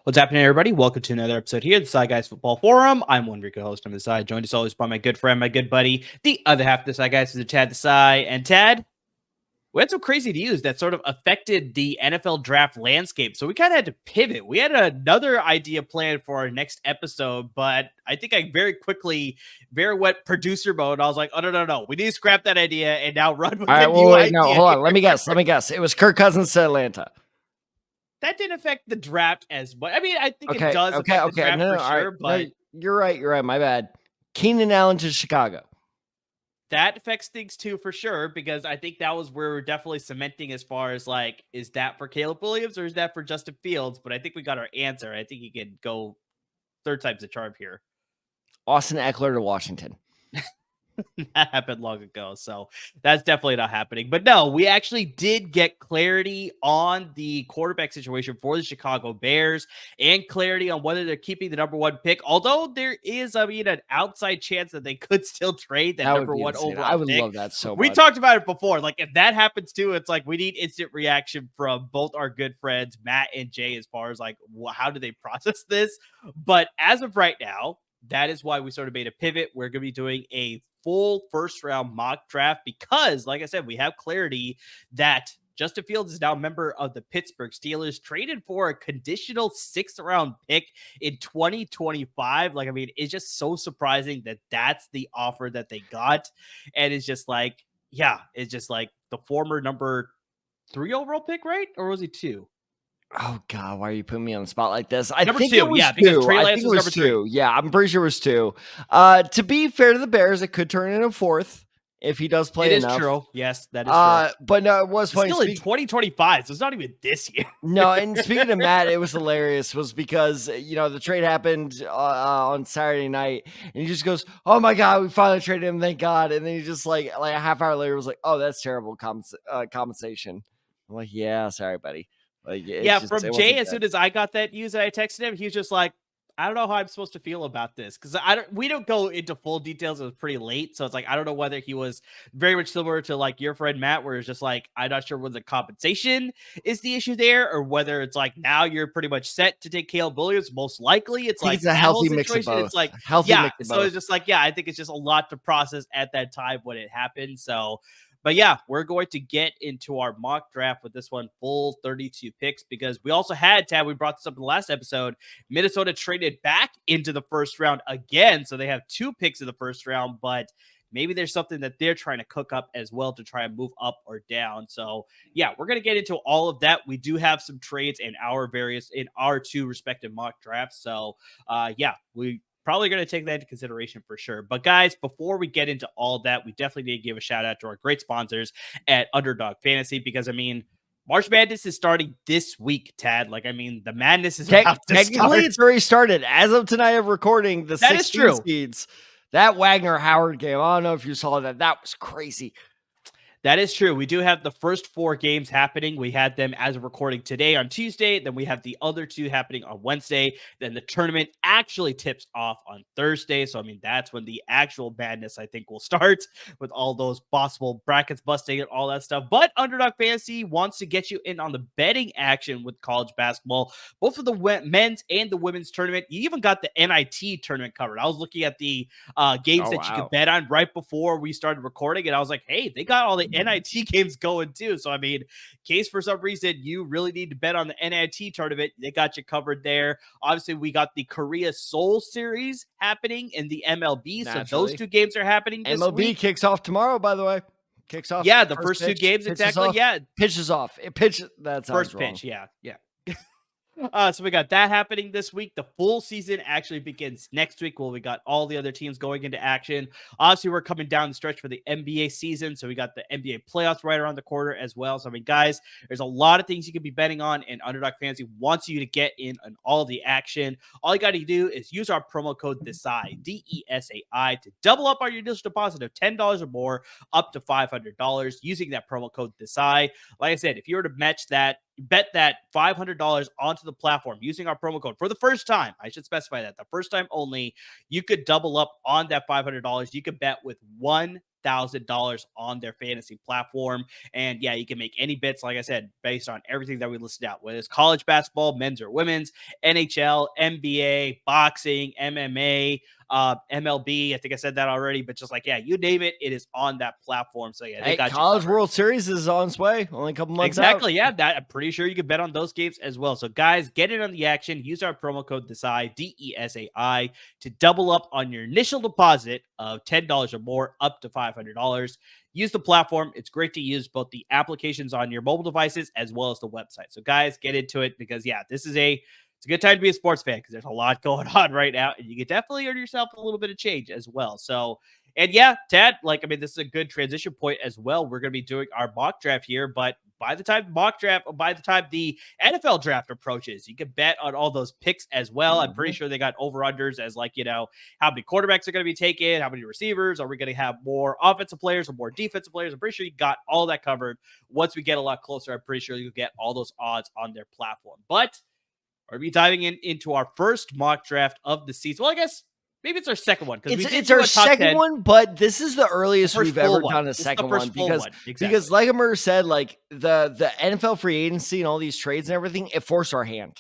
What's happening, everybody? Welcome to another episode here, the Side Guys Football Forum. I'm one Rico, host on the side, joined as always by my good friend, my good buddy, the other half of the Side Guys, is Tad the Side. And Tad, we had some crazy news that sort of affected the NFL draft landscape, so we kind of had to pivot. We had another idea planned for our next episode, but I think I very quickly, very wet producer mode, I was like, oh, no. We need to scrap that idea and now run with the new idea. No, hold on. Let me guess. It was Kirk Cousins to Atlanta. That didn't affect the draft as much. I mean, I think it does affect the draft for sure, but... No, you're right. My bad. Keenan Allen to Chicago. That affects things too, for sure, because I think that was where we're definitely cementing as far as, like, is that for Caleb Williams or is that for Justin Fields? But I think we got our answer. I think he can go third time's the charm here. Austin Eckler to Washington. That happened long ago, so that's definitely not happening. But no, we actually did get clarity on the quarterback situation for the Chicago Bears and clarity on whether they're keeping the number one pick. Although there is, an outside chance that they could still trade that number one overall I would pick. love that so much. We talked about it before. Like, if that happens too, it's like we need instant reaction from both our good friends, Matt and Jay, as far as like, how do they process this? But as of right now, that is why we sort of made a pivot. We're going to be doing a full first round mock draft because, like I said, we have clarity that Justin Fields is now a member of the Pittsburgh Steelers, traded for a conditional 6th round pick in 2025. Like, I mean, it's just so surprising that that's the offer that they got. And it's just like, it's just like the former number 3 overall pick, right? Or was he 2? Oh God, why are you putting me on the spot like this? I think it was 2. Because Trey Lance was number 2. 3. Yeah, I'm pretty sure it was 2. To be fair to the Bears, it could turn into 4th if he does play enough. It is true. Yes, that is true. But no, it was funny. Still in 2025, so it's not even this year. No, and speaking of Matt, it was hilarious. Was because the trade happened on Saturday night, and he just goes, "Oh my God, we finally traded him, thank God!" And then he just like a half hour later was like, "Oh, that's terrible compensation." I'm like, "Yeah, sorry, buddy." Like, from Jay, as soon as I got that news and I texted him, he was just like, I don't know how I'm supposed to feel about this. Because we don't go into full details. It was pretty late. So it's like, I don't know whether he was very much similar to like your friend Matt, where it's just like, I'm not sure whether the compensation is the issue there, or whether it's like, now you're pretty much set to take Caleb Williams. Most likely it's like it's a healthy mix of both. It's like, mix of so both. it's just like, I think it's just a lot to process at that time when it happened. So, but yeah, we're going to get into our mock draft with this one, full 32 picks, because we also had, Tad, we brought this up in the last episode, Minnesota traded back into the first round again. So they have 2 picks in the first round, but maybe there's something that they're trying to cook up as well to try and move up or down. So yeah, we're going to get into all of that. We do have some trades in our 2 respective mock drafts. So we probably going to take that into consideration for sure. But guys, before we get into all that, we definitely need to give a shout out to our great sponsors at Underdog Fantasy, because March Madness is starting this week, Tad. Like, the madness is about to start. Technically, it's already started. As of tonight of recording, the 16 seeds. That Wagner-Howard game, I don't know if you saw that. That was crazy. That is true. We do have the first 4 games happening. We had them as of recording today on Tuesday. Then we have the other 2 happening on Wednesday. Then the tournament actually tips off on Thursday. So, that's when the actual madness, I think, will start, with all those possible brackets busting and all that stuff. But Underdog Fantasy wants to get you in on the betting action with college basketball, both for the men's and the women's tournament. You even got the NIT tournament covered. I was looking at the games you could bet on right before we started recording, and I was like, hey, they got all the NIT games going too. So, in case for some reason you really need to bet on the NIT tournament, they got you covered there. Obviously, we got the Korea Seoul series happening in the MLB. Naturally. So those 2 games are happening this MLB week. Kicks off tomorrow, by the way. Kicks off. Yeah, the first 2 games, exactly. Pitches off. That sounds first wrong. pitch, yeah. So we got that happening this week. The full season actually begins next week. Well, we got all the other teams going into action. Obviously, we're coming down the stretch for the NBA season. So we got the NBA playoffs right around the corner as well. So, I mean, guys, there's a lot of things you can be betting on, and Underdog Fantasy wants you to get in on all the action. All you got to do is use our promo code DESAI, DESAI, to double up on your initial deposit of $10 or more up to $500 using that promo code DESAI. Like I said, if you were to bet that $500 onto the platform using our promo code for the first time, I should specify that the first time only, you could double up on that $500. You could bet with $1,000 on their fantasy platform. And yeah, you can make any bets, like I said, based on everything that we listed out, whether it's college basketball, men's or women's, NHL, NBA, boxing, MMA, MLB. I think I said that already, but just like, yeah, you name it, it is on that platform. So yeah, they got College World Series is on its way. Only a couple months exactly out. Yeah, that I'm pretty sure you could bet on those games as well. So guys, get in on the action. Use our promo code DESAI, DESAI, to double up on your initial deposit of $10 or more up to $500. Use the platform. It's great to use both the applications on your mobile devices as well as the website. So guys, get into it, because yeah, it's a good time to be a sports fan, because there's a lot going on right now, and you can definitely earn yourself a little bit of change as well. So, and yeah, Tad, like, I mean, this is a good transition point as well. We're going to be doing our mock draft here, but by the time the NFL draft approaches, you can bet on all those picks as well. I'm pretty sure they got over-unders as, like, you know, how many quarterbacks are going to be taken, how many receivers, are we going to have more offensive players or more defensive players? I'm pretty sure you got all that covered. Once we get a lot closer, I'm pretty sure you'll get all those odds on their platform. But we're going to be diving into our first mock draft of the season. Well, I guess maybe it's our second one, because it's our second one, but this is the earliest we've ever done a second one, because like Amir said, like the NFL free agency and all these trades and everything, it forced our hand.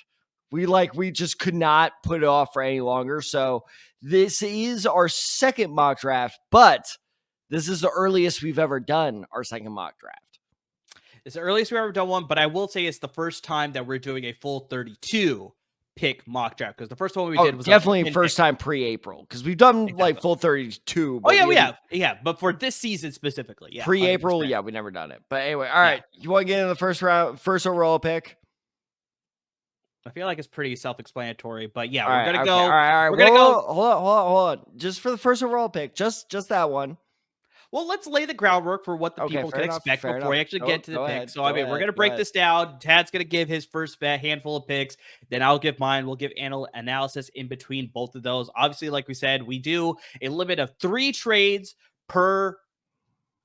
We just could not put it off for any longer. So this is our second mock draft, but this is the earliest we've ever done our second mock draft. It's the earliest we've ever done one, but I will say it's the first time that we're doing a full 32 pick mock draft, because the first one we did was definitely first time pre-April, because we've done like full 32. But but for this season specifically, yeah, pre-April, 100%. Yeah, we never done it. But anyway, all right, you want to get in the first round, first overall pick? I feel like it's pretty self-explanatory, but yeah, we're gonna go. All right, we're gonna go. Hold on, just for the first overall pick, just that one. Well, let's lay the groundwork for what the people can expect before we actually get to the pick. So, I mean, we're going to break this down. Tad's going to give his first handful of picks. Then I'll give mine. We'll give analysis in between both of those. Obviously, like we said, we do a limit of 3 trades per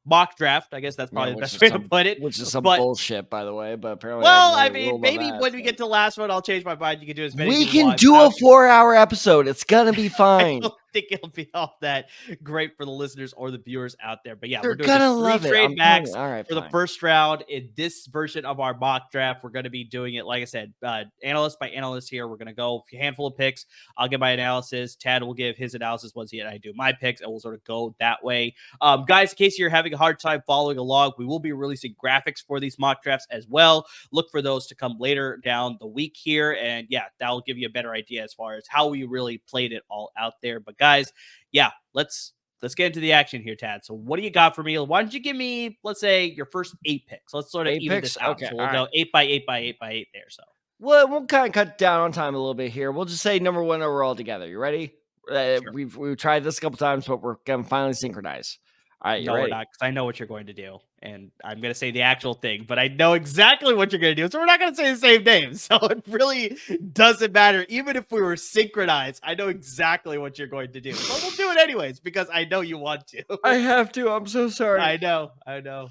mock draft. I guess that's probably the best way to put it. Which is some bullshit, by the way. But apparently, I mean, maybe when we get to the last one, I'll change my mind. You can do as many. We can do a 4-hour episode. It's gonna be fine. I don't think it'll be all that great for the listeners or the viewers out there. But yeah, we're doing gonna love 3 trade backs for the first round in this version of our mock draft. We're going to be doing it, like I said, analyst by analyst here. We're going to go a handful of picks. I'll give my analysis. Tad will give his analysis once I do my picks, and we'll sort of go that way. Guys, in case you're having a hard time following along, we will be releasing graphics for these mock drafts as well. Look for those to come later down the week here. And yeah, that'll give you a better idea as far as how we really played it all out there. But guys, yeah, let's get into the action here, Tad. So what do you got for me? Why don't you give me, let's say, your first 8 picks? Let's sort of even this out. Okay, so we'll go 8 by 8 by 8 by 8 there. So we'll kind of cut down on time a little bit here. We'll just say number 1 overall together. You ready? Sure. We've tried this a couple times, but we're going to finally synchronize. All right, no, we're not, because I know what you're going to do, and I'm going to say the actual thing, but I know exactly what you're going to do, so we're not going to say the same name, so it really doesn't matter. Even if we were synchronized, I know exactly what you're going to do, but we'll do it anyways, because I know you want to. I have to. I'm so sorry. I know. All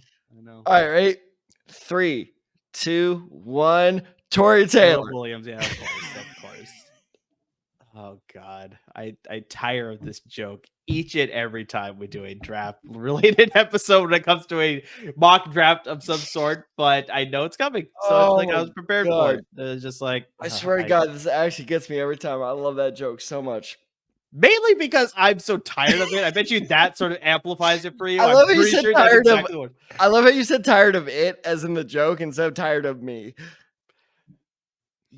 right, ready? 3, 2, 1. Tory Taylor. Williams, yeah, of course. Oh God, I tire of this joke each and every time we do a draft related episode when it comes to a mock draft of some sort, but I know it's coming. So it's like I was prepared for it. It's just like, I swear to God, this actually gets me every time. I love that joke so much. Mainly because I'm so tired of it. I bet you that sort of amplifies it for you. I love how you said tired of. I love how you said tired of it as in the joke instead of tired of me.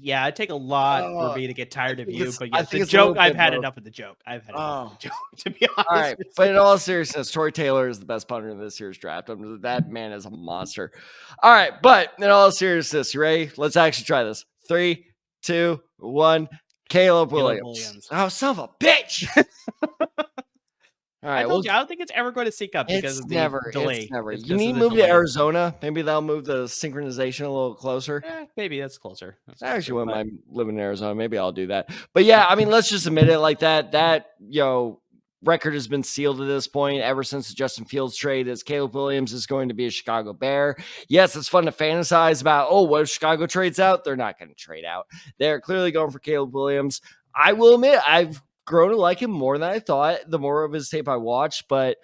Yeah, it'd take a lot for me to get tired of you, but yeah, the joke, I've had enough of the joke. I've had enough of the joke, to be honest. All right, but in all seriousness, Tory Taylor is the best punter in this year's draft. That man is a monster. All right, but in all seriousness, you ready? Let's actually try this. 3, 2, 1. Caleb Williams. Williams. Oh, son of a bitch. All right, I told you, I don't think it's ever going to sync up because of the delay. It's never. It's You because need of to the move to delay. Arizona. Maybe that'll move the synchronization a little closer. Maybe that's closer. I actually wouldn't mind living in Arizona. Maybe I'll do that. But yeah, I mean, let's just admit it like that. That, record has been sealed at this point ever since the Justin Fields trade, as Caleb Williams is going to be a Chicago Bear. Yes, it's fun to fantasize about, what if Chicago trades out? They're not going to trade out. They're clearly going for Caleb Williams. I will admit, I've grown to like him more than I thought the more of his tape I watched, but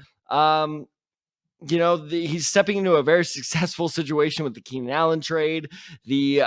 he's stepping into a very successful situation with the Keenan Allen trade, the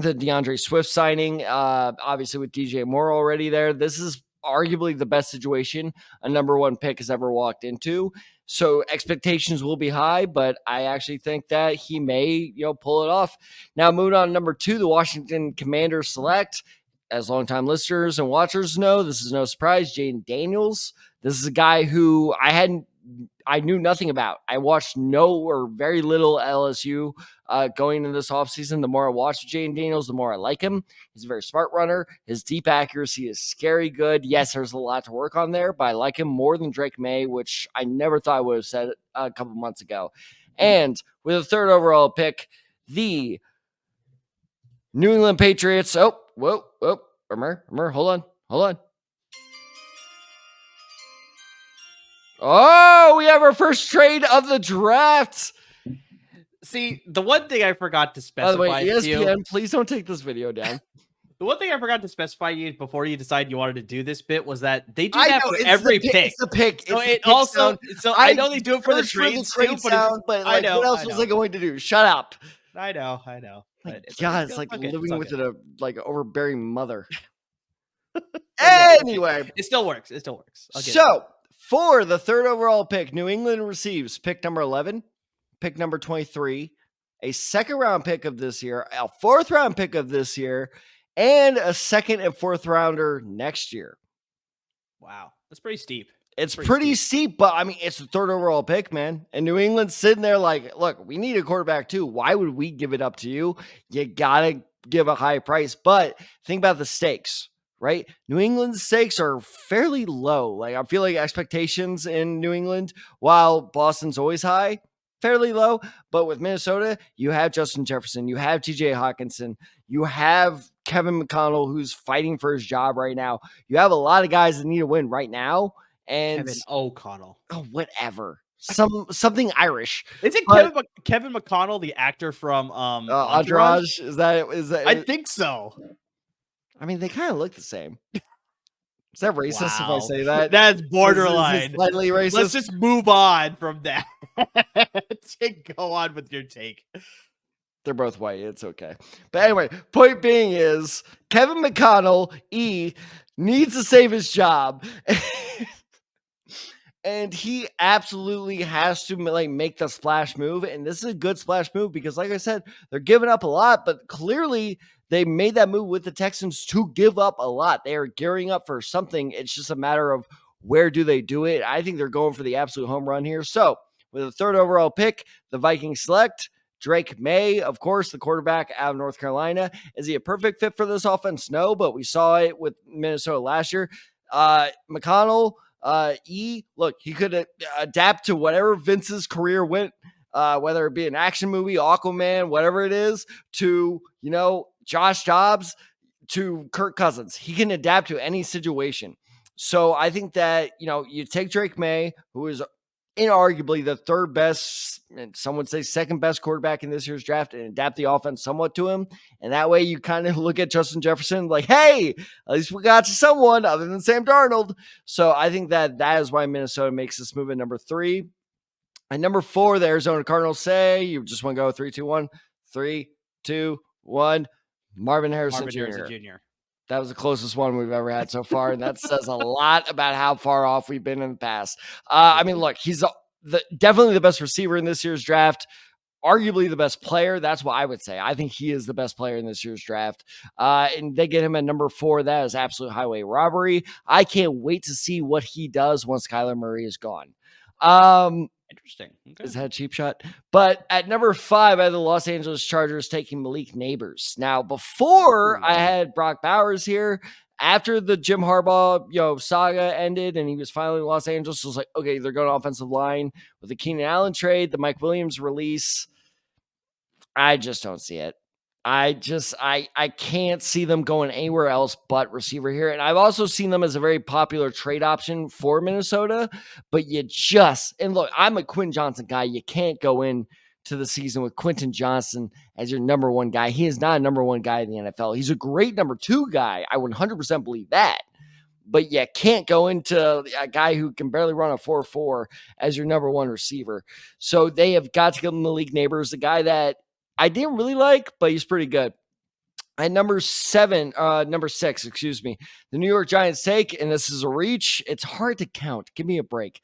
DeAndre Swift signing, obviously with DJ Moore already there. This is arguably the best situation a number one pick has ever walked into. So expectations will be high, but I actually think that he may, pull it off. Now, moving on to number 2, the Washington Commanders select. As longtime listeners and watchers know, this is no surprise, Jayden Daniels. This is a guy who I knew nothing about. I watched no or very little LSU going into this offseason. The more I watch Jayden Daniels, the more I like him. He's a very smart runner. His deep accuracy is scary good. Yes, there's a lot to work on there, but I like him more than Drake Maye, which I never thought I would have said a couple months ago. And with a 3rd overall pick, the New England Patriots. Oh, whoa. Hold on. Oh, we have our first trade of the draft. See, the one thing I forgot to specify. By the way, ESPN, please don't take this video down. The one thing I forgot to specify you before you decided you wanted to do this bit was that they do that for every pick. It's the pick. So I know they do it for the trades too, but what else was I going to do? Shut up. I know. It's like living with an overbearing mother. Anyway, it still works. So for the 3rd overall pick, New England receives pick number 11, pick number 23, a 2nd round pick of this year, a 4th round pick of this year, and a 2nd and 4th rounder next year. Wow, that's pretty steep. It's pretty steep, but I mean, it's the 3rd overall pick, man. And New England's sitting there like, look, we need a quarterback too. Why would we give it up to you? You gotta give a high price. But think about the stakes. Right? New England's stakes are fairly low. Like, I feel like expectations in New England, while Boston's always high, fairly low. But with Minnesota, you have Justin Jefferson, you have TJ Hawkinson, you have Kevin McConnell, who's fighting for his job right now. You have a lot of guys that need to win right now. And Kevin O'Connell. Oh, whatever. Something Irish. Is it Kevin McConnell, the actor from Entourage? Is that? I think so. I mean, they kind of look the same. Is that racist if I say that? That's borderline. Is slightly racist. Let's just move on from that. Go on with your take. They're both white. It's okay. But anyway, point being is Kevin McConnell, needs to save his job. And he absolutely has to make the splash move. And this is a good splash move because, like I said, they're giving up a lot, but clearly they made that move with the Texans to give up a lot. They are gearing up for something. It's just a matter of where do they do it. I think they're going for the absolute home run here. So with a 3rd overall pick, the Vikings select Drake Maye, of course, the quarterback out of North Carolina. Is he a perfect fit for this offense? No, but we saw it with Minnesota last year. McConnell, look, he could adapt to whatever Vince's career went, whether it be an action movie, Aquaman, whatever it is, to, Josh Dobbs, to Kirk Cousins. He can adapt to any situation. So I think that, you take Drake Maye, who is inarguably the 3rd best, and some would say 2nd best quarterback in this year's draft, and adapt the offense somewhat to him. And that way you kind of look at Justin Jefferson like, hey, at least we got you someone other than Sam Darnold. So I think that is why Minnesota makes this move at number 3. And number 4, the Arizona Cardinals say, you just want to go 3, 2, 1, 3, 2, 1, Marvin Harrison Jr. That was the closest one we've ever had so far, and that says a lot about how far off we've been in the past. I mean, look, he's definitely the best receiver in this year's draft, arguably the best player. That's what I would say. I think he is the best player in this year's draft, and they get him at number 4. That is absolute highway robbery. I can't wait to see what he does once Kyler Murray is gone. Interesting. Okay. Is that a cheap shot? But at number 5, I had the Los Angeles Chargers taking Malik Neighbors. Now, before I had Brock Bowers here, after the Jim Harbaugh, saga ended and he was finally in Los Angeles, it was like, okay, they're going offensive line with the Keenan Allen trade, the Mike Williams release. I just don't see it. I can't see them going anywhere else but receiver here. And I've also seen them as a very popular trade option for Minnesota, but and look, I'm a Quentin Johnson guy. You can't go in to the season with Quentin Johnson as your number one guy. He is not a number one guy in the NFL. He's a great number 2 guy. I 100% believe that. But you can't go into a guy who can barely run a 4.4 as your number 1 receiver. So they have got to give him Malik Neighbors, the guy that I didn't really like, but he's pretty good. At number 6, the New York Giants take, and this is a reach. It's hard to count. Give me a break.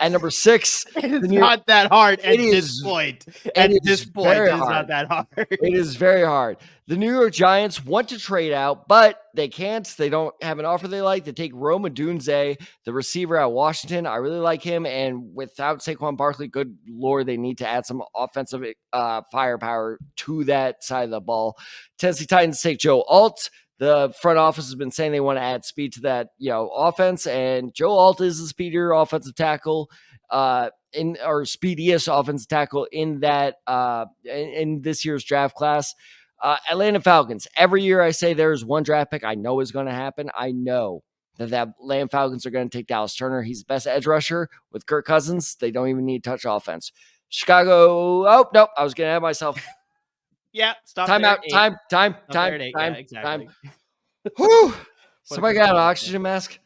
At number 6, it's not that hard at this point. At this point, it is not that hard. It is very hard. The New York Giants want to trade out, but they can't. They don't have an offer they like. They take Rome Odunze, the receiver at Washington. I really like him. And without Saquon Barkley, good Lord, they need to add some offensive firepower to that side of the ball. Tennessee Titans take Joe Alt. The front office has been saying they want to add speed to that, offense, and Joe Alt is the speedier offensive tackle, speediest offensive tackle in that in this year's draft class. Atlanta Falcons. Every year I say there's one draft pick I know is going to happen. I know that Atlanta Falcons are going to take Dallas Turner. He's the best edge rusher with Kirk Cousins. They don't even need to touch offense. Chicago. Oh nope, I was going to have myself. Yeah, stop. Time out. Time. Yeah, exactly. Whew. Somebody got an oxygen mask.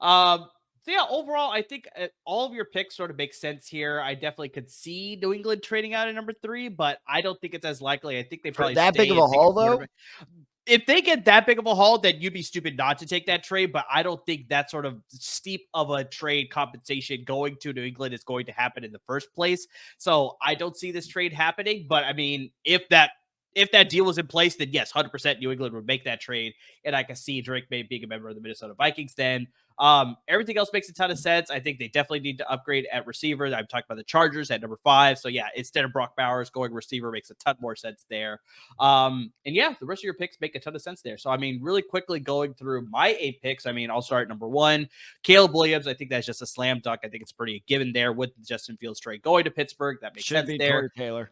So yeah, overall, I think all of your picks sort of make sense here. I definitely could see New England trading out at number 3, but I don't think it's as likely. I think they probably that big of a haul, though. If they get that big of a haul, then you'd be stupid not to take that trade. But I don't think that sort of steep of a trade compensation going to New England is going to happen in the first place. So I don't see this trade happening. But I mean, if that deal was in place, then yes, 100% New England would make that trade. And I can see Drake Maye being a member of the Minnesota Vikings then. Everything else makes a ton of sense. I think they definitely need to upgrade at receiver. I'm talking about the Chargers at number 5. So yeah, instead of Brock Bowers going receiver makes a ton more sense there. And yeah, the rest of your picks make a ton of sense there. So I mean, really quickly going through my 8 picks. I mean, I'll start at number 1, Caleb Williams. I think that's just a slam dunk. I think it's pretty given there with Justin Fields trade going to Pittsburgh. That makes sense there. Corey Taylor.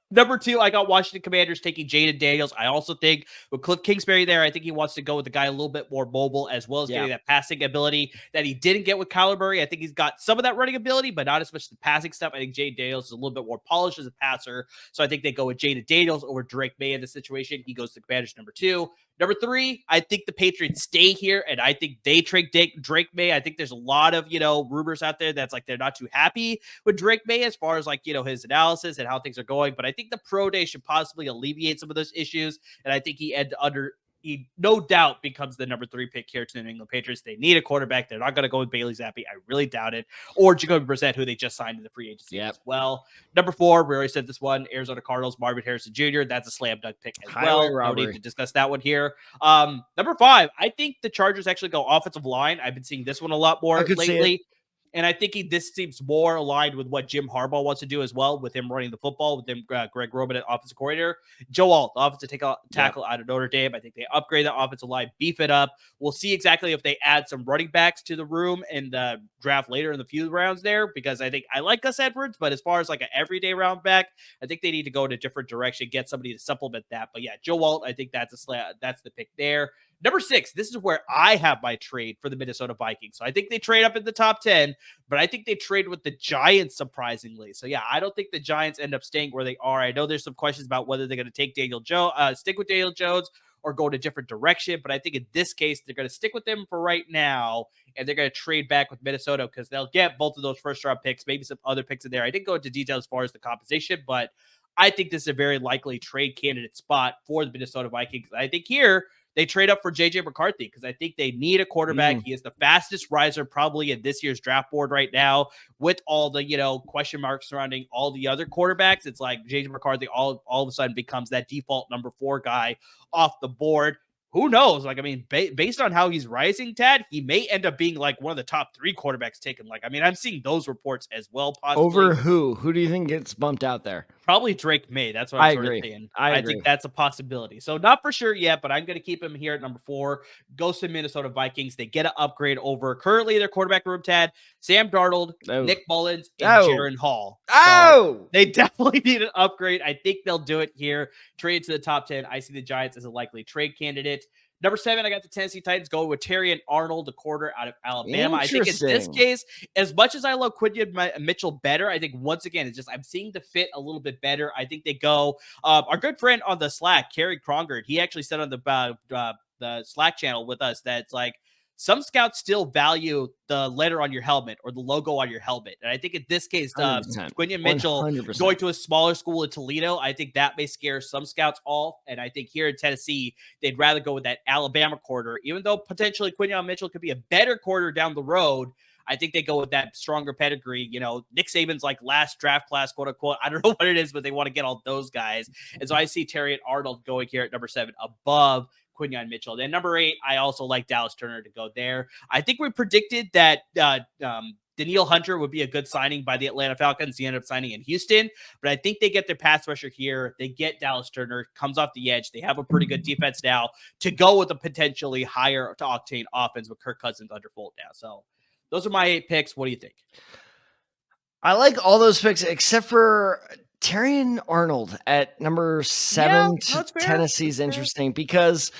Number 2, I got Washington Commanders taking Jayden Daniels. I also think with Cliff Kingsbury there, I think he wants to go with the guy a little bit more mobile as well as getting that passing ability that he didn't get with Kyler Murray. I think he's got some of that running ability, but not as much the passing stuff. I think Jayden Daniels is a little bit more polished as a passer. So I think they go with Jayden Daniels over Drake Maye in this situation. He goes to Commanders number 2. Number 3, I think the Patriots stay here, and I think they trade Drake Maye. I think there's a lot of, rumors out there that's like they're not too happy with Drake Maye as far as like, his analysis and how things are going. But I think the pro day should possibly alleviate some of those issues, and I think he no doubt becomes the number 3 pick here to the New England Patriots. They need a quarterback. They're not going to go with Bailey Zappi. I really doubt it. Or Jacoby Brissett, who they just signed in the free agency as well. Number 4, we already said this one, Arizona Cardinals, Marvin Harrison Jr. That's a slam dunk pick as well. No need to discuss that one here. Number 5, I think the Chargers actually go offensive line. I've been seeing this one a lot more lately. And I think this seems more aligned with what Jim Harbaugh wants to do as well, with him running the football, with him, Greg Roman at offensive coordinator. Joe Alt, the offensive tackle out of Notre Dame. I think they upgrade the offensive line, beef it up. We'll see exactly if they add some running backs to the room and draft later in the few rounds there, because I think I like Gus Edwards, but as far as like an everyday round back, I think they need to go in a different direction, get somebody to supplement that. But yeah, Joe Alt, I think that's the pick there. Number 6, this is where I have my trade for the Minnesota Vikings. So I think they trade up in the top 10, but I think they trade with the Giants, surprisingly. So yeah, I don't think the Giants end up staying where they are. I know there's some questions about whether they're going to take stick with Daniel Jones or go in a different direction, but I think in this case, they're going to stick with him for right now, and they're going to trade back with Minnesota because they'll get both of those first-round picks, maybe some other picks in there. I didn't go into detail as far as the compensation, but I think this is a very likely trade candidate spot for the Minnesota Vikings. I think here, they trade up for J.J. McCarthy because I think they need a quarterback. He is the fastest riser probably in this year's draft board right now with all the, question marks surrounding all the other quarterbacks. It's like J.J. McCarthy all of a sudden becomes that default number 4 guy off the board. who knows? Like, I mean, based on how he's rising, Tad, he may end up being like one of the top 3 quarterbacks taken. Like, I mean, I'm seeing those reports as well, possibly. Over who? Who do you think gets bumped out there? Probably Drake Maye. That's what I'm I sort of agree. saying. I I agree. think that's a possibility. So not for sure yet, but I'm going to keep him here at number 4. Goes to Minnesota Vikings. They get an upgrade over currently their quarterback room, Tad, Sam Darnold, Oh. Nick Mullins, and Oh. Jaron Hall. So Oh. they definitely need an upgrade. I think they'll do it here. Trade to the top 10. I see the Giants as a likely trade candidate. Number 7, I got the Tennessee Titans going with Terrion Arnold, the quarter out of Alabama. I think in this case, as much as I love Quinyon Mitchell better, I think once again, it's just I'm seeing the fit a little bit better. I think they go. Our good friend on the Slack, Kerry Krongard, he actually said on the Slack channel with us that it's like some scouts still value the letter on your helmet or the logo on your helmet. And I think in this case, Quinyon Mitchell 100%. going to a smaller school in Toledo, I think that may scare some scouts off. And I think here in Tennessee, they'd rather go with that Alabama quarter, even though potentially Quinyon Mitchell could be a better quarter down the road. I think they go with that stronger pedigree. You know, Nick Saban's like last draft class, quote unquote. I don't know what it is, but they want to get all those guys. And so I see Terrion Arnold going here at number 7 above Quinyon Mitchell. Then number 8, I also like Dallas Turner to go there. I think we predicted that Danielle Hunter would be a good signing by the Atlanta Falcons. He ended up signing in Houston, but I think they get their pass rusher here. They get Dallas Turner, comes off the edge. They have a pretty good defense now to go with a potentially higher to octane offense with Kirk Cousins under fold now. So those are my 8 picks. What do you think? I like all those picks except for Terrion Arnold at number 7 to Tennessee is interesting because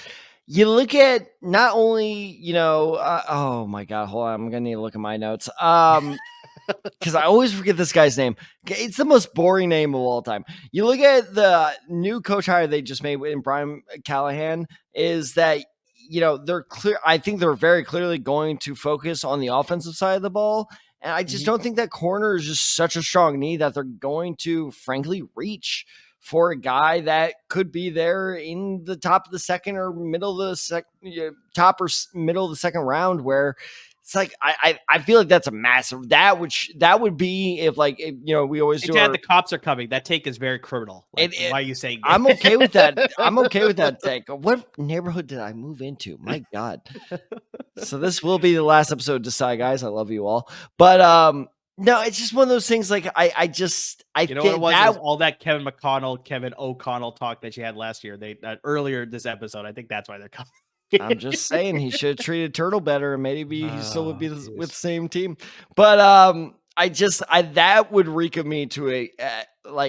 you look at not only, oh my God, hold on. I'm going to need to look at my notes. Because I always forget this guy's name. It's the most boring name of all time. You look at the new coach hire they just made in Brian Callahan is that, they're clear. I think they're very clearly going to focus on the offensive side of the ball. And I just don't think that corner is just such a strong need that they're going to, frankly, reach for a guy that could be there in the top of the second or middle of the top or middle of the second round, where it's like I feel like that's a massive that would be if we always do. The cops are coming. That take is very criminal. Why are you saying that? I'm okay with that. I'm okay with that take. What neighborhood did I move into? My God. So this will be the last episode. Decide, guys. I love you all, but no, it's just one of those things. Like I you know what it was all that Kevin O'Connell talk that you had last year. Earlier this episode. I think that's why they're coming. I'm just saying he should have treated Turtle better, and maybe he still would be with the same team. But that would reek of me to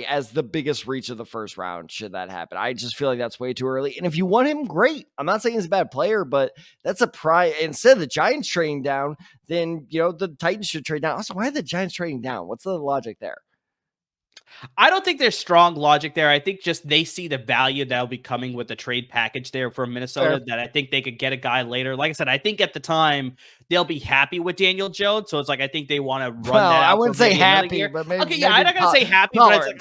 as the biggest reach of the first round. Should that happen, I just feel like that's way too early. And if you want him, great. I'm not saying he's a bad player, but that's a prize. Instead of the Giants trading down, then the Titans should trade down. Also, why are the Giants trading down? What's the logic there? I don't think there's strong logic there. I think just they see the value that'll be coming with the trade package there from Minnesota. That I think they could get a guy later. Like I said, I think at the time they'll be happy with Daniel Jones. So it's like I think they want to run that out. I wouldn't say happy, but maybe. Okay, yeah, I'm not gonna say happy, but it's like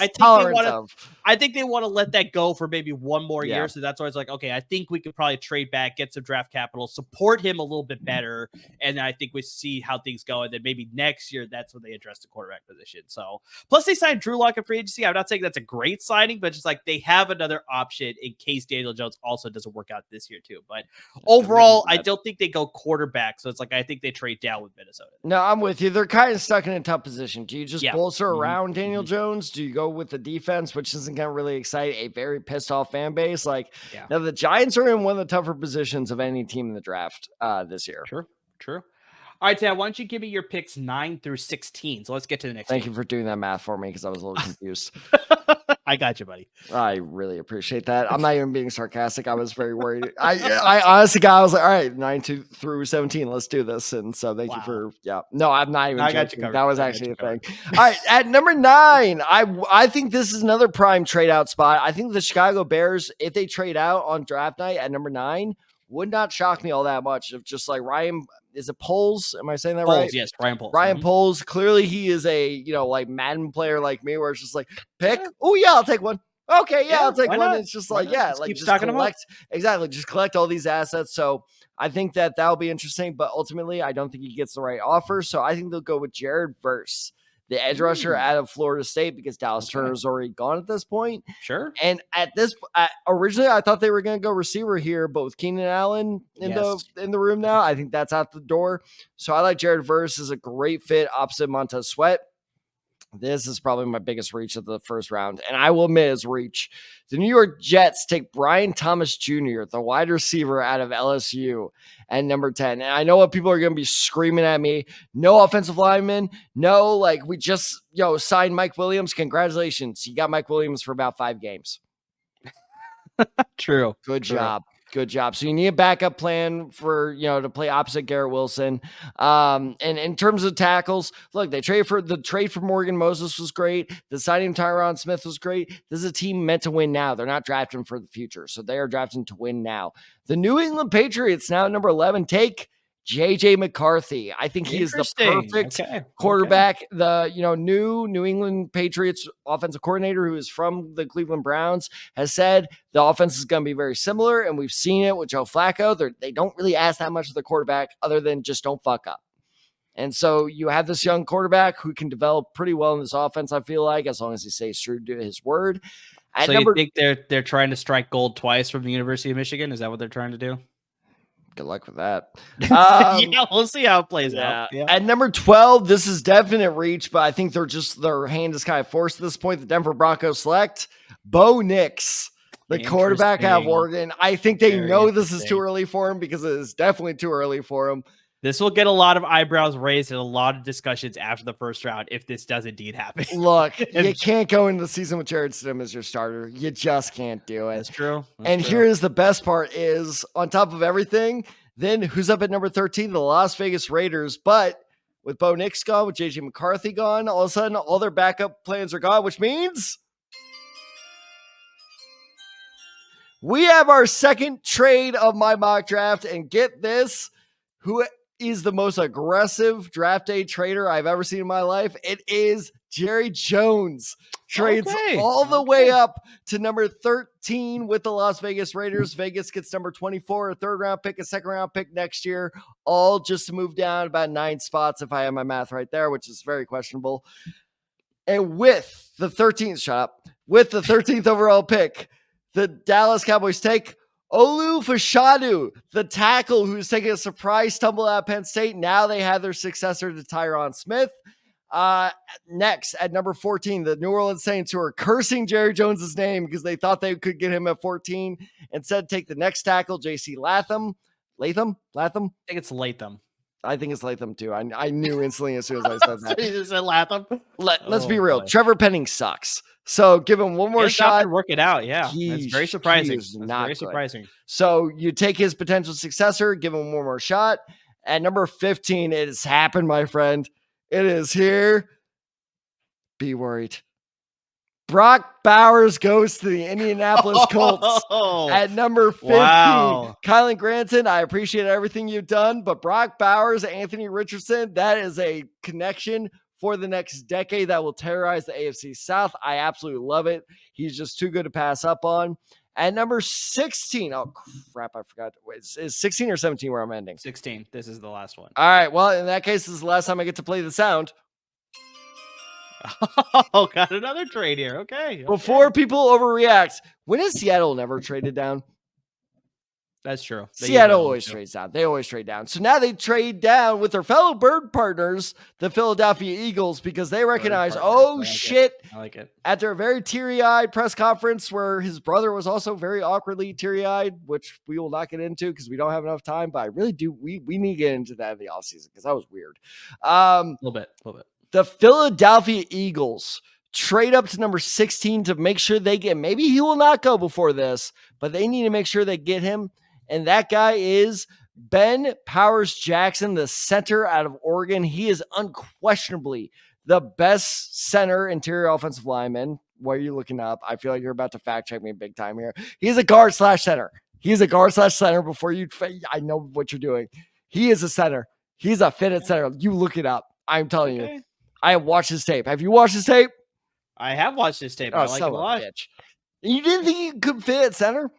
I think they want to let that go for maybe one more year. So that's why it's like, okay, I think we could probably trade back, get some draft capital, support him a little bit better, and then I think we see how things go. And then maybe next year that's when they address the quarterback position. So plus they signed Drew Lock in free agency. I'm not saying that's a great signing, but just like they have another option in case Daniel Jones also doesn't work out this year too. But overall, I don't think they go quarterback. So it's like I think they trade down with Minnesota. No, I'm with you. They're kind of stuck in a tough position. Do you just bolster around Daniel Jones? Do you go with the defense, which isn't going to really excite a very pissed off fan base? Now the Giants are in one of the tougher positions of any team in the draft this year. True. All right, Tad, why don't you give me your picks 9 through 16? So let's get to the next. Thank you for doing that math for me because I was a little confused. I got you, buddy. I really appreciate that. I'm not even being sarcastic. I was very worried. I honestly I was like, all right, 9 through 17, let's do this. And so thank you for, no, I'm not even joking. That was actually a thing. All right, at number 9, I think this is another prime trade out spot. I think the Chicago Bears, if they trade out on draft night at number 9, would not shock me all that much. Of just like Ryan, is it Poles? Am I saying that right? Yes, Ryan Poles. Ryan Poles. Clearly, he is a Madden player like me, where it's just like pick. Oh yeah, I'll take one. Okay, I'll take one. Not? It's just like keep stocking them up. Exactly, just collect all these assets. So I think that'll be interesting. But ultimately, I don't think he gets the right offer. So I think they'll go with Jared Verse, the edge rusher out of Florida State, because Dallas Turner's already gone at this point. Sure. And at this, originally I thought they were going to go receiver here, but with Keenan Allen in the room now, I think that's out the door. So I like Jared Verse as a great fit opposite Montez Sweat. This is probably my biggest reach of the first round. And I will admit as reach. The New York Jets take Brian Thomas Jr., the wide receiver out of LSU, at number 10. And I know what people are going to be screaming at me. No offensive lineman. No, like we just, signed Mike Williams. Congratulations. You got Mike Williams for about 5 games. True. Good job. Good job. So you need a backup plan for, to play opposite Garrett Wilson. And in terms of tackles, look, the trade for Morgan Moses was great. The signing of Tyron Smith was great. This is a team meant to win now. They're not drafting for the future. So they are drafting to win now. The New England Patriots now at number 11 take JJ McCarthy. I think he is the perfect quarterback. The new New England Patriots offensive coordinator, who is from the Cleveland Browns, has said the offense is going to be very similar, and we've seen it with Joe Flacco. They don't really ask that much of the quarterback other than just don't fuck up. And so you have this young quarterback who can develop pretty well in this offense, I feel like, as long as he stays true to his word. So you think they're trying to strike gold twice from the University of Michigan? Is that what they're trying to do? Good luck with that. Yeah, we'll see how it plays out. Yeah. At number 12, this is definite reach, but I think their hand is kind of forced at this point. The Denver Broncos select Bo Nix, the quarterback out of Oregon. I think they know this is too early for him, because it is definitely too early for him. This will get a lot of eyebrows raised and a lot of discussions after the first round if this does indeed happen. Look, you can't go into the season with Jared Stidham as your starter. You just can't do it. That's true. Here's the best part is, on top of everything, then who's up at number 13? The Las Vegas Raiders. But with Bo Nix gone, with JJ McCarthy gone, all of a sudden all their backup plans are gone, which means we have our second trade of my mock draft. And get this, who is the most aggressive draft day trader I've ever seen in my life? It is Jerry Jones. Trades all the way up to number 13 with the Las Vegas Raiders. Vegas gets number 24, a 3rd round pick, a 2nd round pick next year, all just to move down about 9 spots, if I have my math right there, which is very questionable. And with the 13th overall pick, the Dallas Cowboys take Olu Fashanu, the tackle who's taking a surprise stumble out of Penn State. Now they have their successor to Tyron Smith. Next, at number 14, the New Orleans Saints, who are cursing Jerry Jones's name because they thought they could get him at 14. Instead, take the next tackle, J.C. Latham. Latham? I think it's Latham. I think it's Latham too. I knew instantly as soon as I said that. You said Latham? Let's be real. Boy. Trevor Penning sucks. So give him one more shot. Work it out. Yeah. That's very surprising. Surprising. So you take his potential successor, give him one more shot. At number 15, it has happened, my friend. It is here. Be worried. Brock Bowers goes to the Indianapolis Colts at number 15. Wow. Kylan Granson, I appreciate everything you've done, but Brock Bowers, Anthony Richardson, that is a connection for the next decade that will terrorize the AFC South. I absolutely love it. He's just too good to pass up on. At number 16, oh crap, I forgot. Is 16 or 17 where I'm ending? 16. This is the last one. All right, well, in that case, this is the last time I get to play the sound. Oh, got another trade here. Okay. Before people overreact, when has Seattle never traded down? That's true. Seattle always trades down. They always trade down. So now they trade down with their fellow bird partners, the Philadelphia Eagles, because they recognize, shit. I like it. After a very teary-eyed press conference where his brother was also very awkwardly teary-eyed, which we will not get into because we don't have enough time, but I really do. We need to get into that in the offseason because that was weird. A little bit. The Philadelphia Eagles trade up to number 16 to make sure they get, maybe he will not go before this, but they need to make sure they get him. And that guy is Ben Powers Jackson, the center out of Oregon. He is unquestionably the best center interior offensive lineman. What are you looking up? I feel like you're about to fact check me big time here. He's a guard / center. He's a guard / center before you. I know what you're doing. He is a center. He's a fitted center. You look it up. I'm telling you. I have watched his tape. Have you watched his tape? I have watched his tape. I like it a lot. Bitch. You didn't think you could fit at center?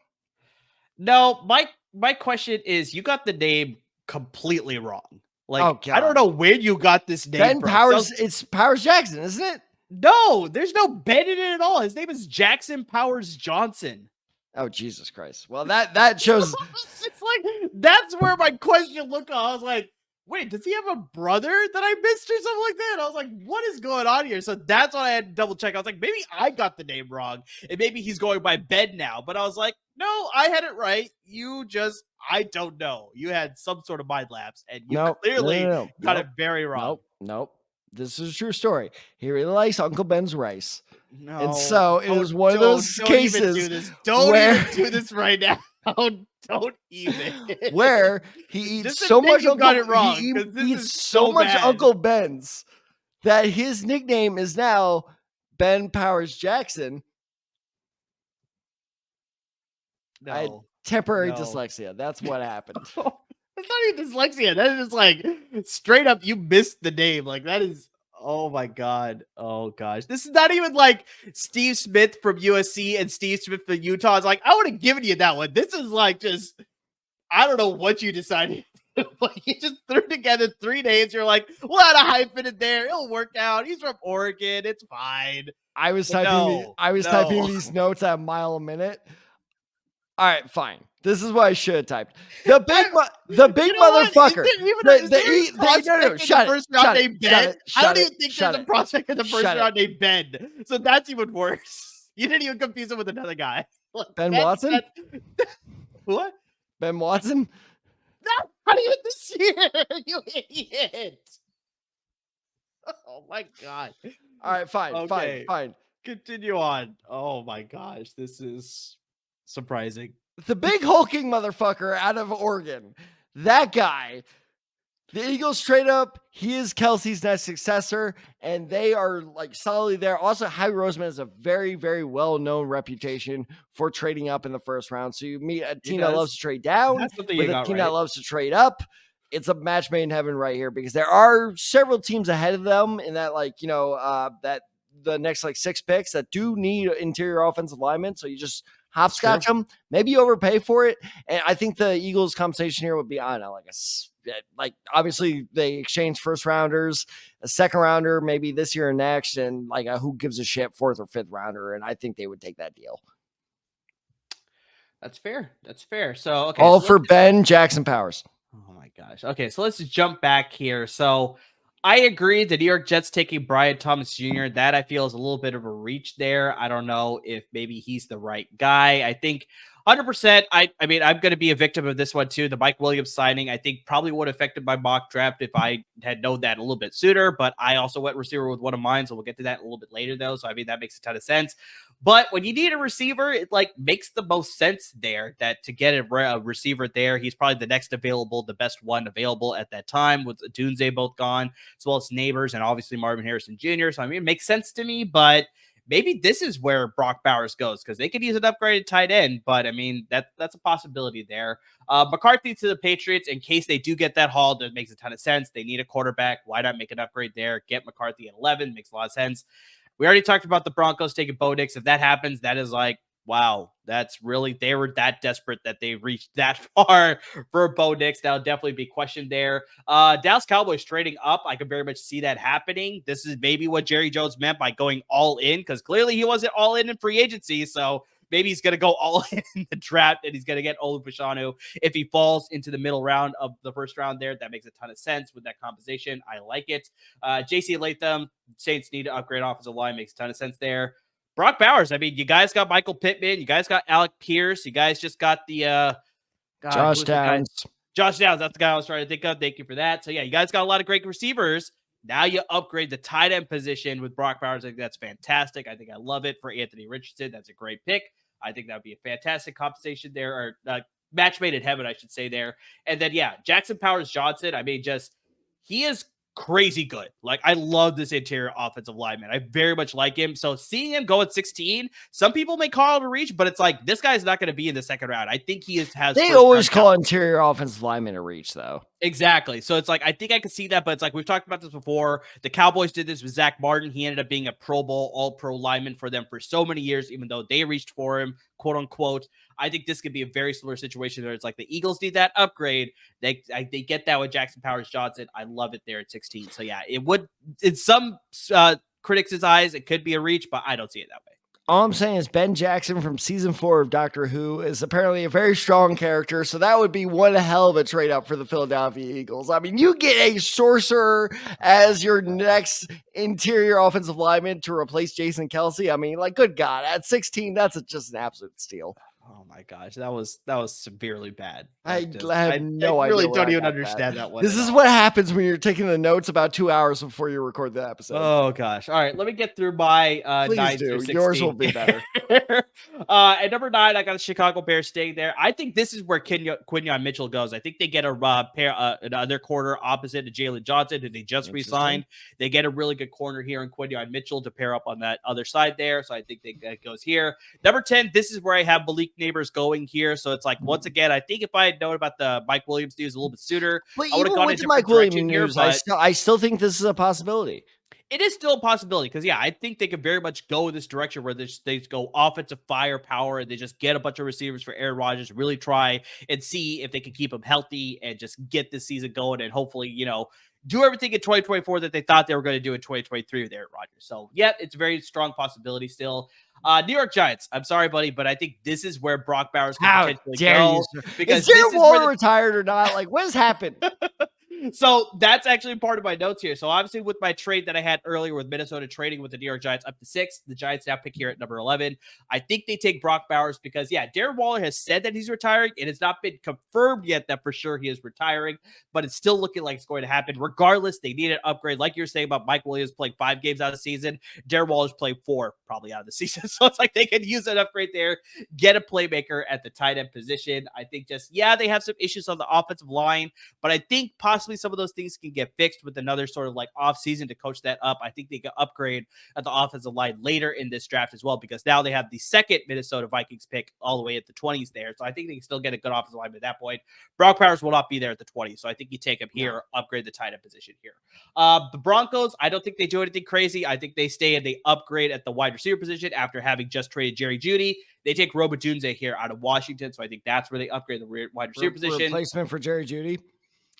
No, my question is, you got the name completely wrong. Like, Oh, I don't God. know where you got this name Ben from. Powers. It's Powers Jackson, isn't it? No, there's no Ben in it at all. His name is Jackson Powers Johnson. Oh, Jesus Christ. Well, that shows. It's like, that's where my question looked. I was like, wait, does he have a brother that I missed or something like that? I was like, what is going on here? So that's why I had to double check. I was like, maybe I got the name wrong, and maybe he's going by Ben now. But I was like, no, I had it right. I don't know. You had some sort of mind lapse, and you clearly got it very wrong. Nope. This is a true story. He really likes Uncle Ben's rice. No, and so it was one of those cases. Don't even do this. Don't even do this right now. Don't even. Where he eats so much he eats so much Uncle Ben's that his nickname is now Ben Powers Jackson. No. I had temporary dyslexia. That's what happened. That's not even dyslexia. That is just like straight up, you missed the name. Like, that is, oh my God. Oh gosh. This is not even like Steve Smith from USC and Steve Smith from Utah. It's like, I would have given you that one. This is like just, I don't know what you decided. Like, you just threw together 3 names. You're like, we'll add a hyphen in there. It'll work out. He's from Oregon. It's fine. I was typing these notes at a mile a minute. All right, fine. This is what I should have typed. The big motherfucker. Shut it. I don't even think there's a prospect in the first round named Ben. So that's even worse. You didn't even confuse him with another guy. Like, Ben Watson? What? Ben Watson? No, not even this year. You idiot. Oh my God. All right, fine. Continue on. Oh my gosh. This is surprising. The big hulking motherfucker out of Oregon. That guy. The Eagles trade up. He is Kelsey's next successor, and they are like solidly there. Also, Howie Roseman has a very, very well-known reputation for trading up in the first round. So you meet a team that loves to trade down with a team that loves to trade up. It's a match made in heaven right here because there are several teams ahead of them in that, that the next 6 picks that do need interior offensive linemen. So you just hopscotch them, maybe you overpay for it. And I think the Eagles conversation here would be, I don't know, obviously they exchange first rounders, a second rounder, maybe this year or next, and who gives a shit 4th or 5th rounder. And I think they would take that deal. That's fair. So, okay. All for Ben Jackson Powers. Oh my gosh. Okay. So let's jump back here. So I agree. The New York Jets taking Brian Thomas Jr., that I feel is a little bit of a reach there. I don't know if maybe he's the right guy. I think 100%. I mean, I'm going to be a victim of this one too. The Mike Williams signing, I think probably would have affected my mock draft if I had known that a little bit sooner, but I also went receiver with one of mine. So we'll get to that a little bit later though. So I mean, that makes a ton of sense. But when you need a receiver, it makes the most sense there that to get a receiver there, he's probably the next available, the best one available at that time with Dunze both gone, as well as Neighbors and obviously Marvin Harrison Jr. So I mean, it makes sense to me, but maybe this is where Brock Bowers goes because they could use an upgraded tight end. But I mean, that's a possibility there. McCarthy to the Patriots in case they do get that haul. That makes a ton of sense. They need a quarterback. Why not make an upgrade there? Get McCarthy at 11 makes a lot of sense. We already talked about the Broncos taking Bo Nix. If that happens, that is wow, that's really, they were that desperate that they reached that far for Bo Nix. That'll definitely be questioned there. Dallas Cowboys trading up. I can very much see that happening. This is maybe what Jerry Jones meant by going all in, because clearly he wasn't all in free agency. So maybe he's going to go all in the draft and he's going to get Olu Fashanu if he falls into the middle round of the first round there. That makes a ton of sense with that composition. I like it. JC Latham, Saints need to upgrade offensive line. Makes a ton of sense there. Brock Bowers, I mean, you guys got Michael Pittman. You guys got Alec Pierce. You guys just got the Josh Downs. Josh Downs, that's the guy I was trying to think of. Thank you for that. So, yeah, you guys got a lot of great receivers. Now you upgrade the tight end position with Brock Bowers. I think that's fantastic. I think I love it for Anthony Richardson. That's a great pick. I think that would be a fantastic compensation there, or match made in heaven, I should say there. And then, yeah, Jackson Powers Johnson. I mean, he is crazy good. I love this interior offensive lineman. I very much like him. So seeing him go at 16, some people may call it a reach, but it's this guy's not going to be in the second round. I think he has. They always call interior offensive lineman a reach, though. Exactly. So it's like, I think I could see that, but it's like, we've talked about this before. The Cowboys did this with Zach Martin. He ended up being a Pro Bowl, all pro lineman for them for so many years, even though they reached for him, quote unquote. I think this could be a very similar situation where it's like the Eagles need that upgrade. They get that with Jackson Powers Johnson. I love it there at 16. So yeah, it would, in some critics' eyes, it could be a reach, but I don't see it that way. All I'm saying is Ben Jackson from season 4 of Doctor Who is apparently a very strong character, so that would be one hell of a trade up for the Philadelphia Eagles. I mean, you get a sorcerer as your next interior offensive lineman to replace Jason Kelsey. I mean, like, good God, at 16, that's just an absolute steal. Oh my gosh, that was severely bad. I have no idea. I really don't even understand that one. This is what happens when you're taking the notes about 2 hours before you record the episode. Oh gosh. All right, let me get through my Please 9 do. through 16. Yours will be better. At number 9, I got the Chicago Bears staying there. I think this is where Quinyon Mitchell goes. I think they get a pair another corner opposite to Jalen Johnson, who they just re-signed. They get a really good corner here in Quinyon Mitchell to pair up on that other side there. So I think that goes here. Number 10, this is where I have Malik Neighbors going here. So it's like, once again, I think if I had known about the Mike Williams news a little bit sooner, but I would have gone into Mike Williams news. I still think this is a possibility. It is still a possibility because, yeah, I think they could very much go in this direction where they go offensive firepower and they just get a bunch of receivers for Aaron Rodgers, really try and see if they can keep him healthy and just get this season going and hopefully, do everything in 2024 that they thought they were going to do in 2023 with Aaron Rodgers. So, yeah, it's a very strong possibility still. New York Giants. I'm sorry, buddy, but I think this is where Brock Bowers can potentially go. Because is Darren Waller retired or not? Like, what has happened? So that's actually part of my notes here. So obviously with my trade that I had earlier with Minnesota trading with the New York Giants up to 6, the Giants now pick here at number 11. I think they take Brock Bowers because, yeah, Darren Waller has said that he's retiring. It has not been confirmed yet that for sure he is retiring, but it's still looking like it's going to happen. Regardless, they need an upgrade. Like you're saying about Mike Williams playing 5 games out of the season, Darren Waller's playing 4 probably out of the season. So it's like they can use an upgrade there, get a playmaker at the tight end position. I think just, yeah, they have some issues on the offensive line, but I think possibly some of those things can get fixed with another sort of like offseason to coach that up. I think they can upgrade at the offensive line later in this draft as well, because now they have the second Minnesota Vikings pick all the way at the 20s there. So I think they can still get a good offensive line at that point. Brock Bowers will not be there at the 20s. So I think you take him here, upgrade the tight end position here. The Broncos, I don't think they do anything crazy. I think they stay and they upgrade at the wide receiver position after having just traded Jerry Jeudy. They take Robert Dunze here out of Washington. So I think that's where they upgrade the wide receiver position. Replacement for Jerry Jeudy.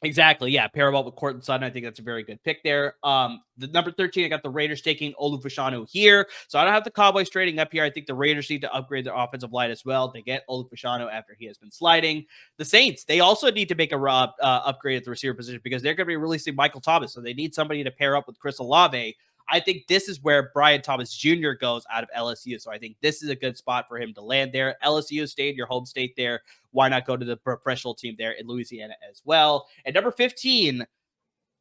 Exactly. Yeah. Pair him up with Courtland Sutton. I think that's a very good pick there. The number 13, I got the Raiders taking Olufashanu here. So I don't have the Cowboys trading up here. I think the Raiders need to upgrade their offensive line as well. They get Olufashanu after he has been sliding. The Saints, they also need to make a upgrade at the receiver position because they're going to be releasing Michael Thomas. So they need somebody to pair up with Chris Olave. I think this is where Brian Thomas Jr. goes out of LSU. So I think this is a good spot for him to land there. LSU stayed your home state there. Why not go to the professional team there in Louisiana as well? And number 15,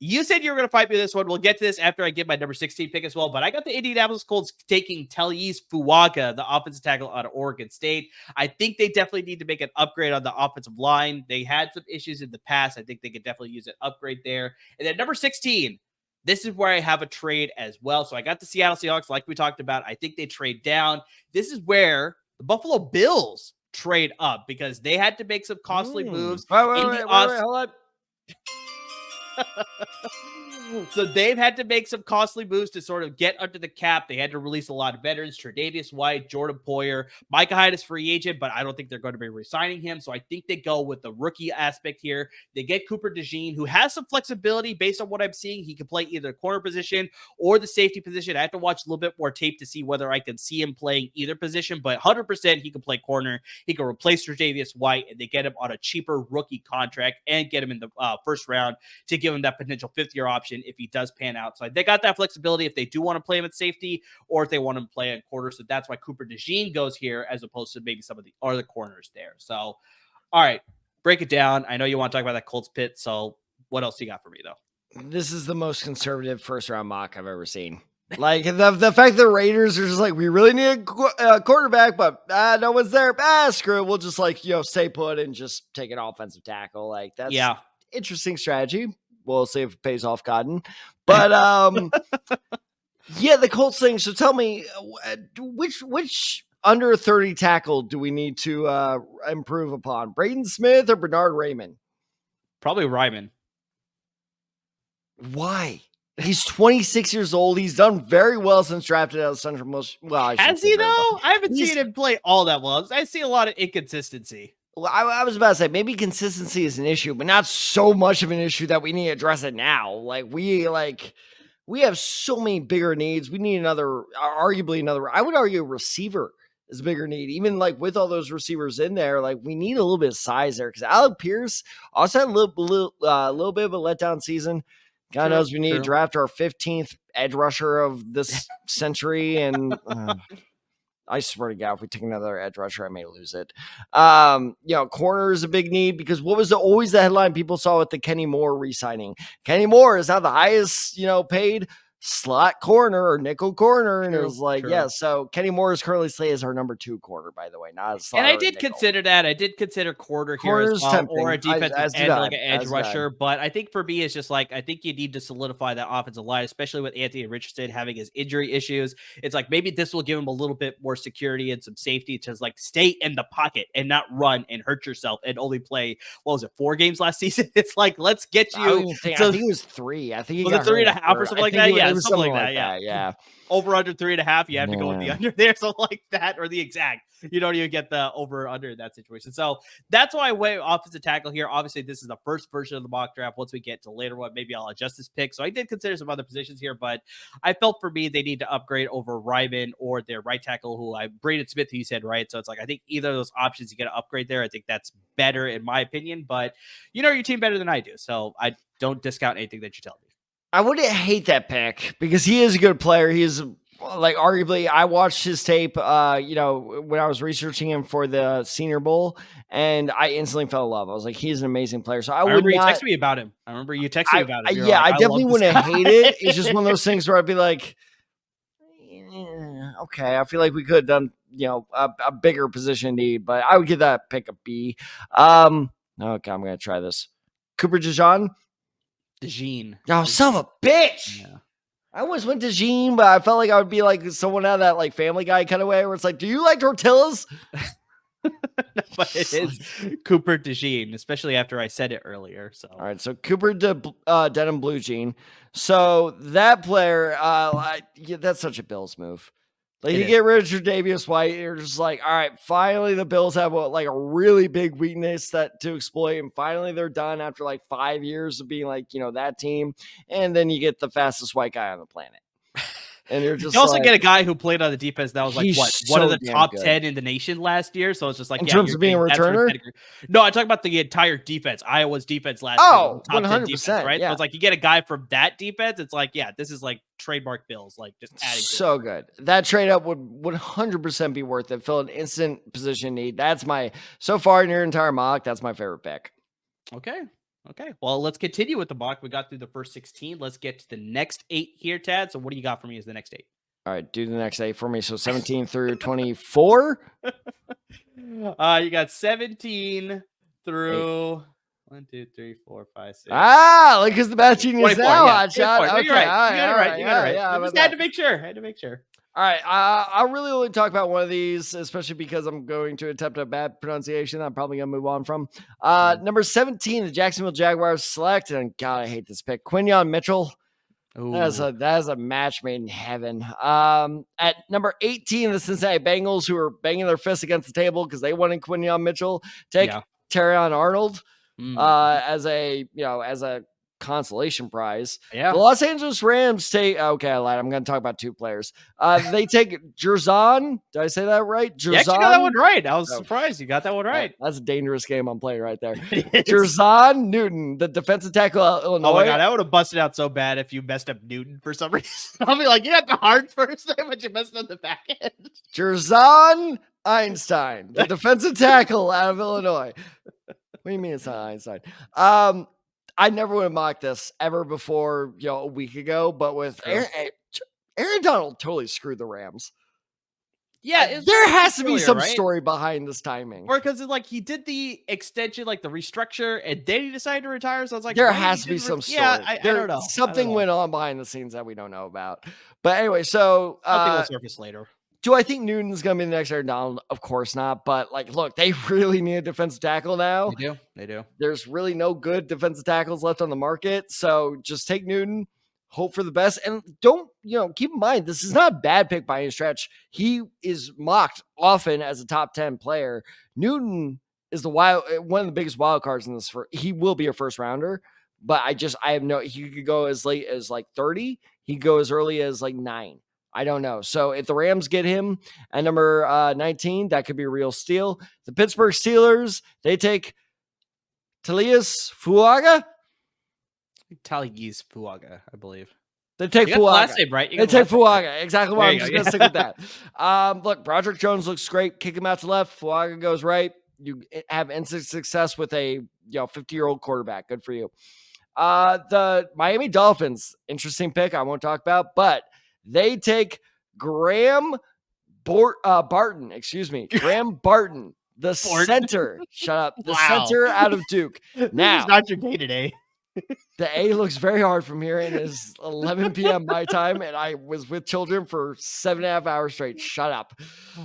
you said you were going to fight me this one. We'll get to this after I give my number 16 pick as well. But I got the Indianapolis Colts taking Talise Fuaga, the offensive tackle out of Oregon State. I think they definitely need to make an upgrade on the offensive line. They had some issues in the past. I think they could definitely use an upgrade there. And then number 16, this is where I have a trade as well. So I got the Seattle Seahawks, like we talked about. I think they trade down. This is where the Buffalo Bills trade up because they had to make some costly moves. Wait, hold on. So they've had to make some costly moves to sort of get under the cap. They had to release a lot of veterans, Tre'Davious White, Jordan Poyer, Micah Hyde is free agent, but I don't think they're going to be re-signing him. So I think they go with the rookie aspect here. They get Cooper DeJean, who has some flexibility based on what I'm seeing. He can play either corner position or the safety position. I have to watch a little bit more tape to see whether I can see him playing either position, but 100% he can play corner. He can replace Tre'Davious White, and they get him on a cheaper rookie contract and get him in the first round to give him that potential fifth-year option if he does pan out. So they got that flexibility if they do want to play him at safety or if they want him to play at quarter. So that's why Cooper DeJean goes here as opposed to maybe some of the other corners there. So, all right, break it down. I know you want to talk about that Colts pit. So what else you got for me, though? This is the most conservative first-round mock I've ever seen. Like the fact the Raiders are just like, we really need a quarterback, but no one's there. Screw it. We'll just stay put and just take an offensive tackle. Like that's interesting strategy. We'll see if it pays off, Cotton. But the Colts thing. So tell me, which under 30 tackle do we need to improve upon? Braden Smith or Bernard Raymond? Probably Ryman. Why? He's 26 years old. He's done very well since drafted out of Central Michigan. Well, I shouldn't Has say he very well. though? I haven't seen him play all that well. I see a lot of inconsistency. Well, I was about to say maybe consistency is an issue, but not so much of an issue that we need to address it now. We have so many bigger needs. We need arguably another. I would argue a receiver is a bigger need. Even like with all those receivers in there, like we need a little bit of size there because Alec Pierce also had a little bit of a letdown season. God knows we need to draft our 15th edge rusher of this century, and I swear to God, if we take another edge rusher, I may lose it. Corner is a big need because what was always the headline people saw with the Kenny Moore re-signing? Kenny Moore is now the highest, paid slot corner or nickel corner. And it was like, so Kenny Moore is currently slated as our number 2 corner, by the way, not a slot. And I did consider that. I did consider corner here as well, tempting. or a defensive end, like an edge rusher. But I think for me, it's just like, I think you need to solidify that offensive line, especially with Anthony Richardson having his injury issues. It's like, maybe this will give him a little bit more security and some safety to like stay in the pocket and not run and hurt yourself and only play, 4 games last season? It's like, let's get you. I think it was 3. I think was it 3.5 or something like that? Yeah, something like that. Yeah. Over under 3.5, you have to go with the under there, something like that, or the exact. You don't even get the over or under in that situation. So that's why I went offensive tackle here. Obviously, this is the first version of the mock draft. Once we get to later one, maybe I'll adjust this pick. So I did consider some other positions here, but I felt for me they need to upgrade over Ryman or their right tackle, Braden Smith, who you said, right? So it's like, I think either of those options you get to upgrade there. I think that's better in my opinion, but you know your team better than I do. So I don't discount anything that you tell me. I wouldn't hate that pick because he is a good player. He is like arguably I watched his tape, when I was researching him for the Senior Bowl, and I instantly fell in love. I was like, he's an amazing player. So I remember you texted me about him. I definitely wouldn't hate it. It's just one of those things where I'd be like, okay, I feel like we could have done, a bigger position need, but I would give that pick a B. Okay, I'm going to try this. Cooper DeJean. Oh, son of a bitch. Yeah. I always went to Jean, but I felt like I would be like someone out of that like Family Guy kind of way where it's like, do you like tortillas? But it is Cooper DeJean, especially after I said it earlier. So all right, so Cooper Denim Blue Jean. So that player, that's such a Bills move. Like you get rid of Tre'Davious White, you're just like, all right, finally the Bills have a really big weakness to exploit, and finally they're done after like 5 years of being like, that team, and then you get the fastest white guy on the planet. And you're just you also get a guy who played on the defense that was like one of the top good. 10 in the nation last year. So it's just like in terms of being a returner. No, I'm talking about the entire defense. Iowa's defense last year. Top 100%, defense, right? Yeah. So it's like you get a guy from that defense. It's like, this is like trademark Bills, like just adding. So good. That trade up would 100% be worth it. Fill an instant position need. That's so far in your entire mock, that's my favorite pick. Okay, well, let's continue with the mock. We got through the first 16. Let's get to the next 8 here, Tad. So what do you got for me as the next 8? All right, do the next 8 for me. So 17 through 24. You got 17 through 1, 2, 3, 4, 5, 6. Look who's the bad genius now. Yeah. Okay, all right. You got it right. I just had to make sure. All right, I'll really only talk about one of these, especially because I'm going to attempt a bad pronunciation I'm probably going to move on from. Number 17, the Jacksonville Jaguars select, and God, I hate this pick, Quinyon Mitchell. That is a match made in heaven. At number 18, the Cincinnati Bengals, who are banging their fists against the table because they wanted Quinyon Mitchell, take Terrion Arnold as a consolation prize. Yeah. The Los Angeles Rams take, okay, I lied. I'm going to talk about 2 players. They take Jerzon. Did I say that right? Jerzon? Yeah, you got that one right. I was surprised you got that one right. That's a dangerous game I'm playing right there. Jerzon Newton, the defensive tackle of Illinois. Oh my God, I would have busted out so bad if you messed up Newton for some reason. I'll be like, you got the hard first name, but you messed up the back end. Jerzon Einstein, the defensive tackle out of Illinois. What do you mean it's not Einstein? I never would have mocked this ever before, a week ago, but with Aaron Donald totally screwed the Rams. Yeah, there has to be some story behind this timing. Or because he did the extension, like the restructure, and then he decided to retire. So I was like, there has to be some story. Yeah, I don't know. Something went on behind the scenes that we don't know about. But anyway, so something will surface later. Do I think Newton's going to be the next Aaron Donald? Of course not. But like, look, they really need a defensive tackle now. They do. There's really no good defensive tackles left on the market. So just take Newton, hope for the best. And don't, keep in mind, this is not a bad pick by any stretch. He is mocked often as a top 10 player. Newton is one of the biggest wild cards in this. He will be a first rounder, but he could go as late as like 30. He could go as early as like 9. I don't know. So if the Rams get him at number 19, that could be a real steal. The Pittsburgh Steelers, they take Talius Fuaga? Taliyis Fuaga, I believe. They take Fuaga. Last name, right? They take Fuaga. Exactly why I'm just going to stick with that. Yeah. Look, Broderick Jones looks great. Kick him out to left. Fuaga goes right. You have instant success with a 50-year-old quarterback. Good for you. The Miami Dolphins, interesting pick. I won't talk about, but they take Graham Barton. Excuse me, Graham Barton, the center. Shut up. The center out of Duke. Now, this is not your day today. The A looks very hard from here, and it's 11 p.m. my time, and I was with children for 7.5 hours straight. Shut up.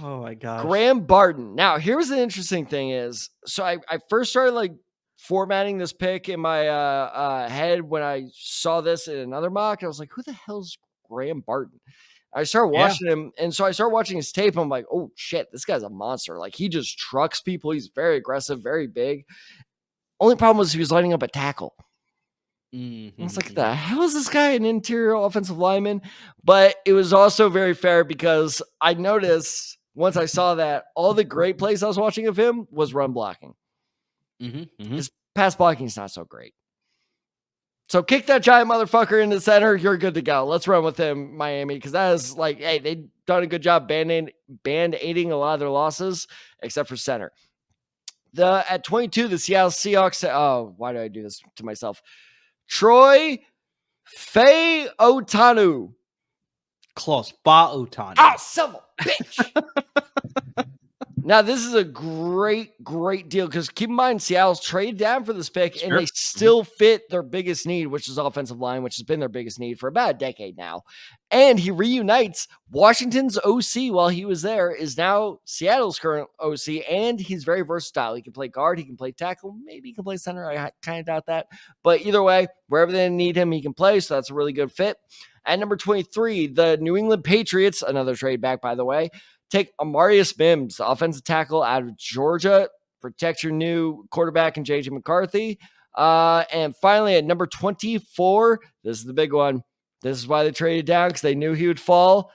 Oh, my gosh. Graham Barton. Now, here's the interesting thing is, so I first started like formatting this pick in my head when I saw this in another mock. I was like, who the hell's Graham Barton? I started watching him, and so I started watching his tape. I'm like, oh, shit, this guy's a monster. Like, he just trucks people. He's very aggressive, very big. Only problem was he was lining up a tackle. Mm-hmm. I was like, the hell is this guy, an interior offensive lineman? But it was also very fair because I noticed once I saw that all the great plays I was watching of him was run blocking. His pass blocking is not so great. So kick that giant motherfucker in the center. You're good to go. Let's run with him, Miami, because that is like, hey, they've done a good job band-aiding a lot of their losses, except for center. At 22, the Seattle Seahawks. Oh, why do I do this to myself? Troy Fautanu. Close. Fautanu. Oh, son of a bitch. Now, this is a great deal because keep in mind, Seattle's traded down for this pick, and they still fit their biggest need, which is offensive line, which has been their biggest need for about a decade now. And he reunites Washington's OC while he was there, is now Seattle's current OC, and he's very versatile. He can play guard, he can play tackle, maybe he can play center. I kind of doubt that. But either way, wherever they need him, he can play, so that's a really good fit. At number 23, the New England Patriots, another trade back, by the way, take Amarius Mims, the offensive tackle out of Georgia. Protect your new quarterback in J.J. McCarthy. And finally, at number 24, this is the big one. This is why they traded down, because they knew he would fall.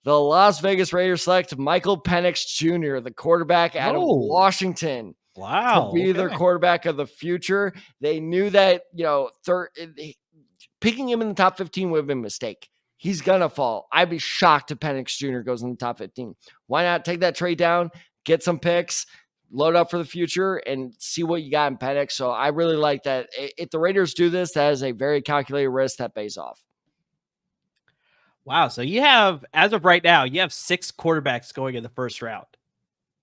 The Las Vegas Raiders select Michael Penix Jr., the quarterback out of Washington. Wow. To be their quarterback of the future. They knew that, picking him in the top 15 would have been a mistake. He's going to fall. I'd be shocked if Penix Jr. goes in the top 15. Why not take that trade down, get some picks, load up for the future, and see what you got in Penix? So I really like that. If the Raiders do this, that is a very calculated risk that pays off. Wow. So you have, as of right now, you have 6 quarterbacks going in the first round.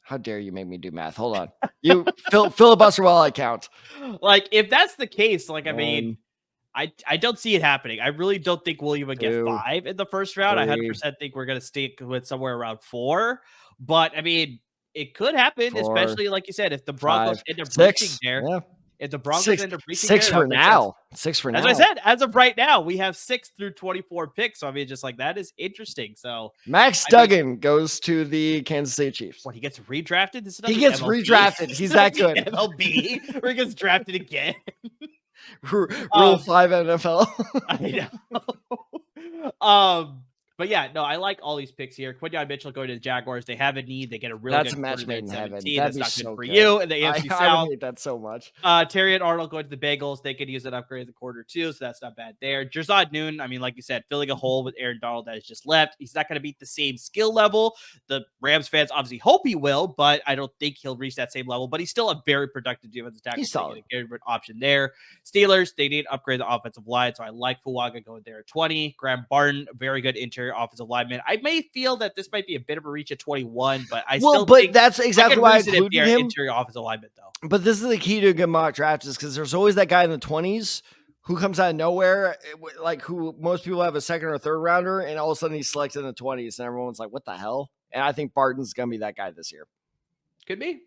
How dare you make me do math? Hold on. You filibuster while I count. Like, if that's the case, like, I mean, I don't see it happening. I really don't think we'll even get 5 in the first round. 3. I 100% think we're going to stick with somewhere around 4. But, I mean, it could happen, 4, especially, like you said, if the Broncos 5, end up 6, breaching there. Yeah. If the Broncos end up breaching 6 there, for now. 6 for now. As I said, as of right now, we have 6 through 24 picks. So, I mean, just like that is interesting. So, Max Duggan goes to the Kansas City Chiefs. What, he gets redrafted? He gets redrafted. He's that good. MLB, where he gets drafted again. Rule 5 NFL. I know. But yeah, no, I like all these picks here. Quinyon Mitchell going to the Jaguars. They have a need. They get a really good match made in heaven. That's not good for you in the AFC South. I hate that so much. Terry and Arnold going to the Bengals. They could use an upgrade in the quarter too, so that's not bad there. Jerzad Noon, I mean, like you said, filling a hole with Aaron Donald that has just left. He's not going to beat the same skill level. The Rams fans obviously hope he will, but I don't think he'll reach that same level. But he's still a very productive defensive tackle. He's solid. A good option there. Steelers, they need to upgrade the offensive line, so I like Fuaga going there at 20. Graham Barton, very good interior offensive lineman. I may feel that this might be a bit of a reach at 21, but I still think that's exactly why I included him. Interior offensive lineman, though. But this is the key to a good mock draft, is because there's always that guy in the 20s who comes out of nowhere, like who most people have a second or third rounder, and all of a sudden he's selected in the 20s, and everyone's like, "What the hell?" And I think Barton's going to be that guy this year. Could be.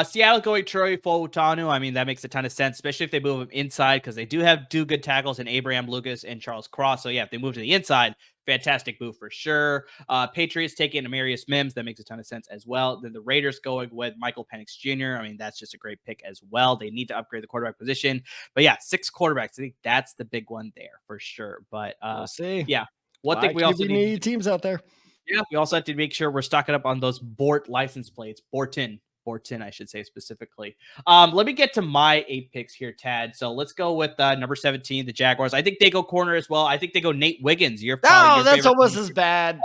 Seattle going Troy Fautanu. I mean, that makes a ton of sense, especially if they move him inside, because they do have two good tackles in Abraham Lucas and Charles Cross. So yeah, if they move to the inside, fantastic move for sure. Patriots taking Amarius Mims. That makes a ton of sense as well. Then the Raiders going with Michael Penix Jr. I mean, that's just a great pick as well. They need to upgrade the quarterback position. But yeah, 6 quarterbacks. I think that's the big one there for sure. But we'll see. Yeah. One thing we also need teams out there. Yeah, we also have to make sure we're stocking up on those Bort license plates. Borton, I should say specifically. Let me get to my 8 picks here, Tad. So let's go with number 17, the Jaguars. I think they go corner as well. I think they go Nate Wiggins. That's almost as bad.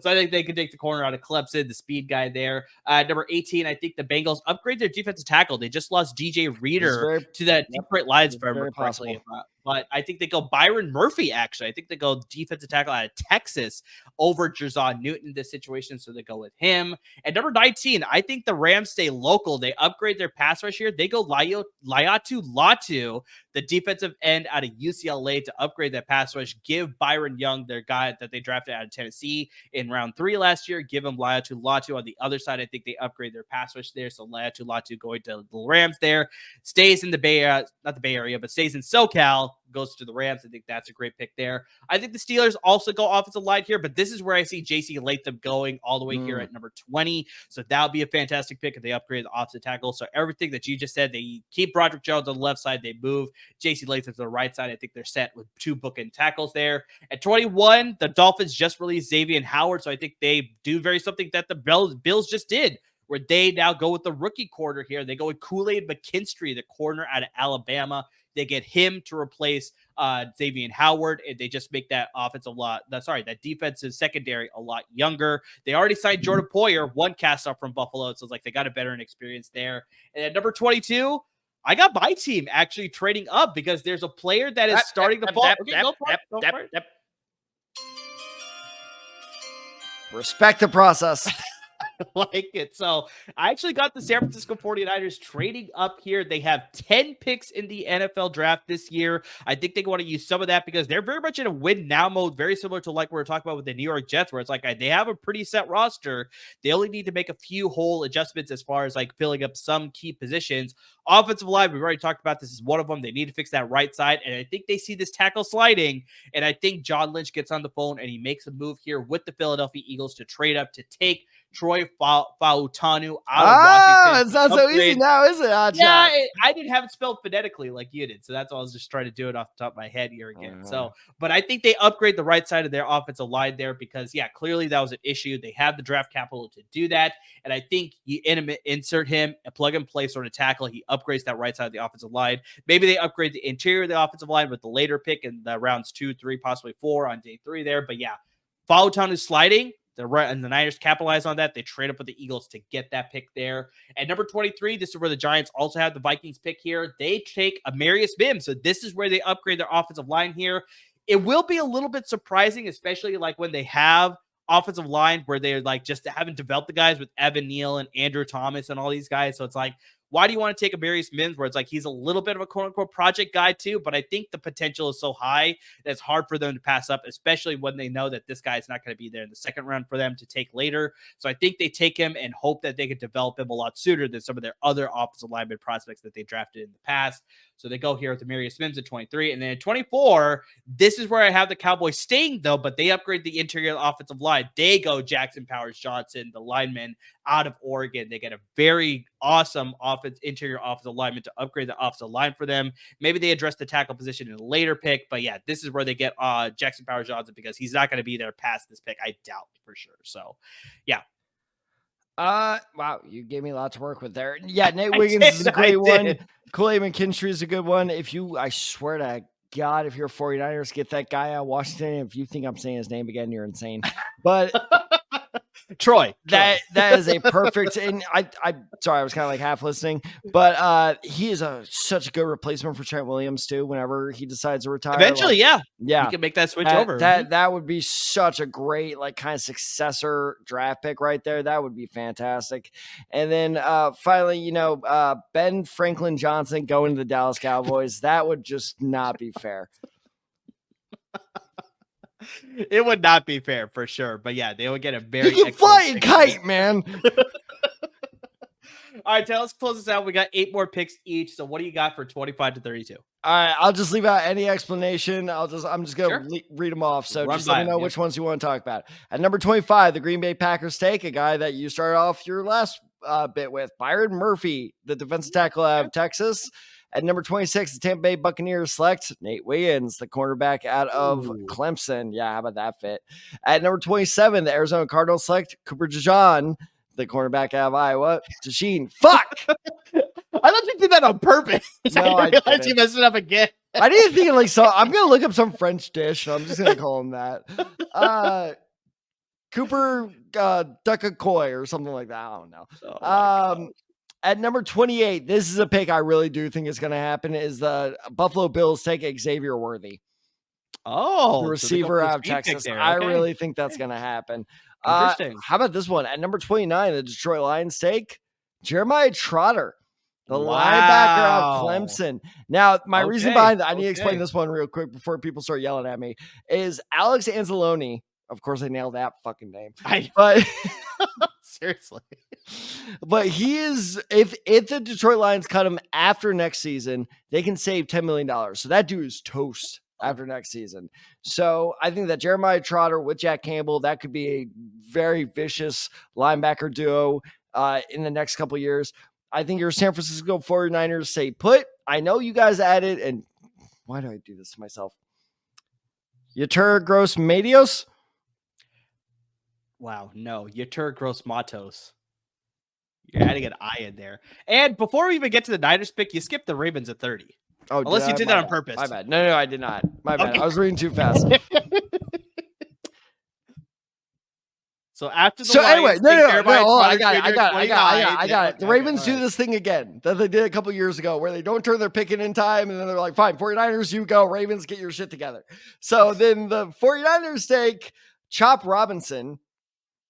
So I think they could take the corner out of Clemson, the speed guy there. Number 18, I think the Bengals upgrade their defensive tackle. They just lost DJ Reader to the Detroit Lions, if I remember correctly. But I think they go Byron Murphy, actually. I think they go defensive tackle out of Texas over Jerzon Newton in this situation, so they go with him. And number 19, I think the Rams stay local. They upgrade their pass rush here. They go Laiatu Latu, the defensive end out of UCLA, to upgrade that pass rush. Give Byron Young, their guy that they drafted out of Tennessee in round 3 last year, give him Laiatu Latu on the other side. I think they upgrade their pass rush there. So Laiatu Latu going to the Rams there. Stays in the Bay Area, not the Bay Area, but stays in SoCal, goes to the Rams. I think that's a great pick there. I think the Steelers also go offensive line here, but this is where I see JC Latham going all the way here at number 20. So that would be a fantastic pick if they upgrade the offensive tackle. So everything that you just said, they keep Broderick Jones on the left side, they move JC Latham to the right side. I think they're set with 2 bookend tackles there. At 21, the Dolphins just released Xavier Howard, so I think they do something that the Bills just did, where they now go with the rookie corner here. They go with Kool-Aid McKinstry, the corner out of Alabama. They get him to replace Xavier Howard, and they just make that that defensive secondary a lot younger. They already signed Jordan Poyer, 1 cast off from Buffalo, so it's like they got a veteran experience there. And at number 22, I got my team actually trading up because there's a player that is starting to fall. Respect the process. Like it. So I actually got the San Francisco 49ers trading up here. They have 10 picks in the NFL draft this year. I think they want to use some of that because they're very much in a win now mode, very similar to like we were talking about with the New York Jets, where it's like they have a pretty set roster. They only need to make a few whole adjustments as far as like filling up some key positions. Offensive line, we've already talked about this, is one of them. They need to fix that right side. And I think they see this tackle sliding. And I think John Lynch gets on the phone and he makes a move here with the Philadelphia Eagles to trade up to take Troy Fautanu out of Washington. It's not so easy now, is it? I didn't have it spelled phonetically like you did. So that's why I was just trying to do it off the top of my head here again. But I think they upgrade the right side of their offensive line there because, clearly that was an issue. They have the draft capital to do that. And I think you insert him, a plug and play sort of tackle. He upgrades that right side of the offensive line. Maybe they upgrade the interior of the offensive line with the later pick in the rounds 2, 3, possibly 4 on day 3 there. But Fautanu is sliding. And the Niners capitalize on that. They trade up with the Eagles to get that pick there. At number 23, this is where the Giants also have the Vikings pick here. They take Amarius Mims. So this is where they upgrade their offensive line here. It will be a little bit surprising, especially like when they have offensive line where they're like just haven't developed the guys with Evan Neal and Andrew Thomas and all these guys. So it's like, why do you want to take Amarius Mims where it's like he's a little bit of a quote-unquote project guy too, but I think the potential is so high that it's hard for them to pass up, especially when they know that this guy is not going to be there in the second round for them to take later. So I think they take him and hope that they can develop him a lot sooner than some of their other offensive lineman prospects that they drafted in the past. So they go here with Amarius Mims at 23. And then at 24, this is where I have the Cowboys staying, though, but they upgrade the interior offensive line. They go Jackson Powers Johnson, the lineman out of Oregon. They get a very awesome interior offensive lineman to upgrade the offensive line for them. Maybe they address the tackle position in a later pick, but this is where they get Jackson Powers Johnson because he's not going to be there past this pick, I doubt for sure. So, wow, you gave me a lot to work with there. Nate Wiggins is a great one. Kool-Aid McKinstry is a good one. I swear to God, if you're 49ers, get that guy out of Washington. If you think I'm saying his name again, you're insane. But Troy. That is a perfect, and sorry, I was kind of like half listening, but he is such a good replacement for Trent Williams too. Whenever he decides to retire, eventually, he can make that switch over. That would be such a great kind of successor draft pick right there. That would be fantastic. And then finally, Ben Franklin Johnson going to the Dallas Cowboys. That would just not be fair. It would not be fair for sure. But yeah, they would get a He very can excellent fly a pick. kite, man. All right, Taylor, let's close this out. We got 8 more picks each. So what do you got for 25 to 32? All right, I'll just leave out any explanation. I'm just gonna read them off. So Run just let me by know 'em, which ones you want to talk about. At number 25, the Green Bay Packers take a guy that you started off your last bit with, Byron Murphy, the defensive tackle out of Texas. At number 26, the Tampa Bay Buccaneers select Nate Williams, the cornerback out of Clemson. Yeah, how about that fit? At number 27, the Arizona Cardinals select Cooper DeJean, the cornerback out of Iowa. Desheen, fuck! I thought you did that on purpose. No, I didn't realize you messed it up again. I didn't think like so. I'm gonna look up some French dish. I'm just gonna call him that. Cooper Duckacoy or something like that. I don't know. Oh at number 28, this is a pick I really do think is gonna happen. Is the Buffalo Bills take Xavier Worthy? Oh, the receiver out of Texas. I really think that's gonna happen. Interesting. How about this one? At number 29, the Detroit Lions take Jeremiah Trotter, the linebacker out of Clemson. Now, my reason behind that, I need to explain this one real quick before people start yelling at me, is Alex Anzalone. Of course, I nailed that fucking name. But seriously. But he is, if the Detroit Lions cut him after next season, they can save $10 million. So that dude is toast after next season. So I think that Jeremiah Trotter with Jack Campbell, that could be a very vicious linebacker duo in the next couple of years. I think your San Francisco 49ers say put. I know you guys added, and why do I do this to myself? Yetur Gross-Matos? Wow, no. Yetur Gross-Matos. You're adding an I in there. And before we even get to the Niners pick, you skipped the Ravens at 30. Oh, unless you did that on purpose. My bad. No, I did not. My bad. I was reading too fast. So after the so Lions, anyway, no, I got it. The Ravens do this thing again that they did a couple years ago where they don't turn their picking in time and then they're like, fine, 49ers, you go. Ravens, get your shit together. So then the 49ers take Chop Robinson.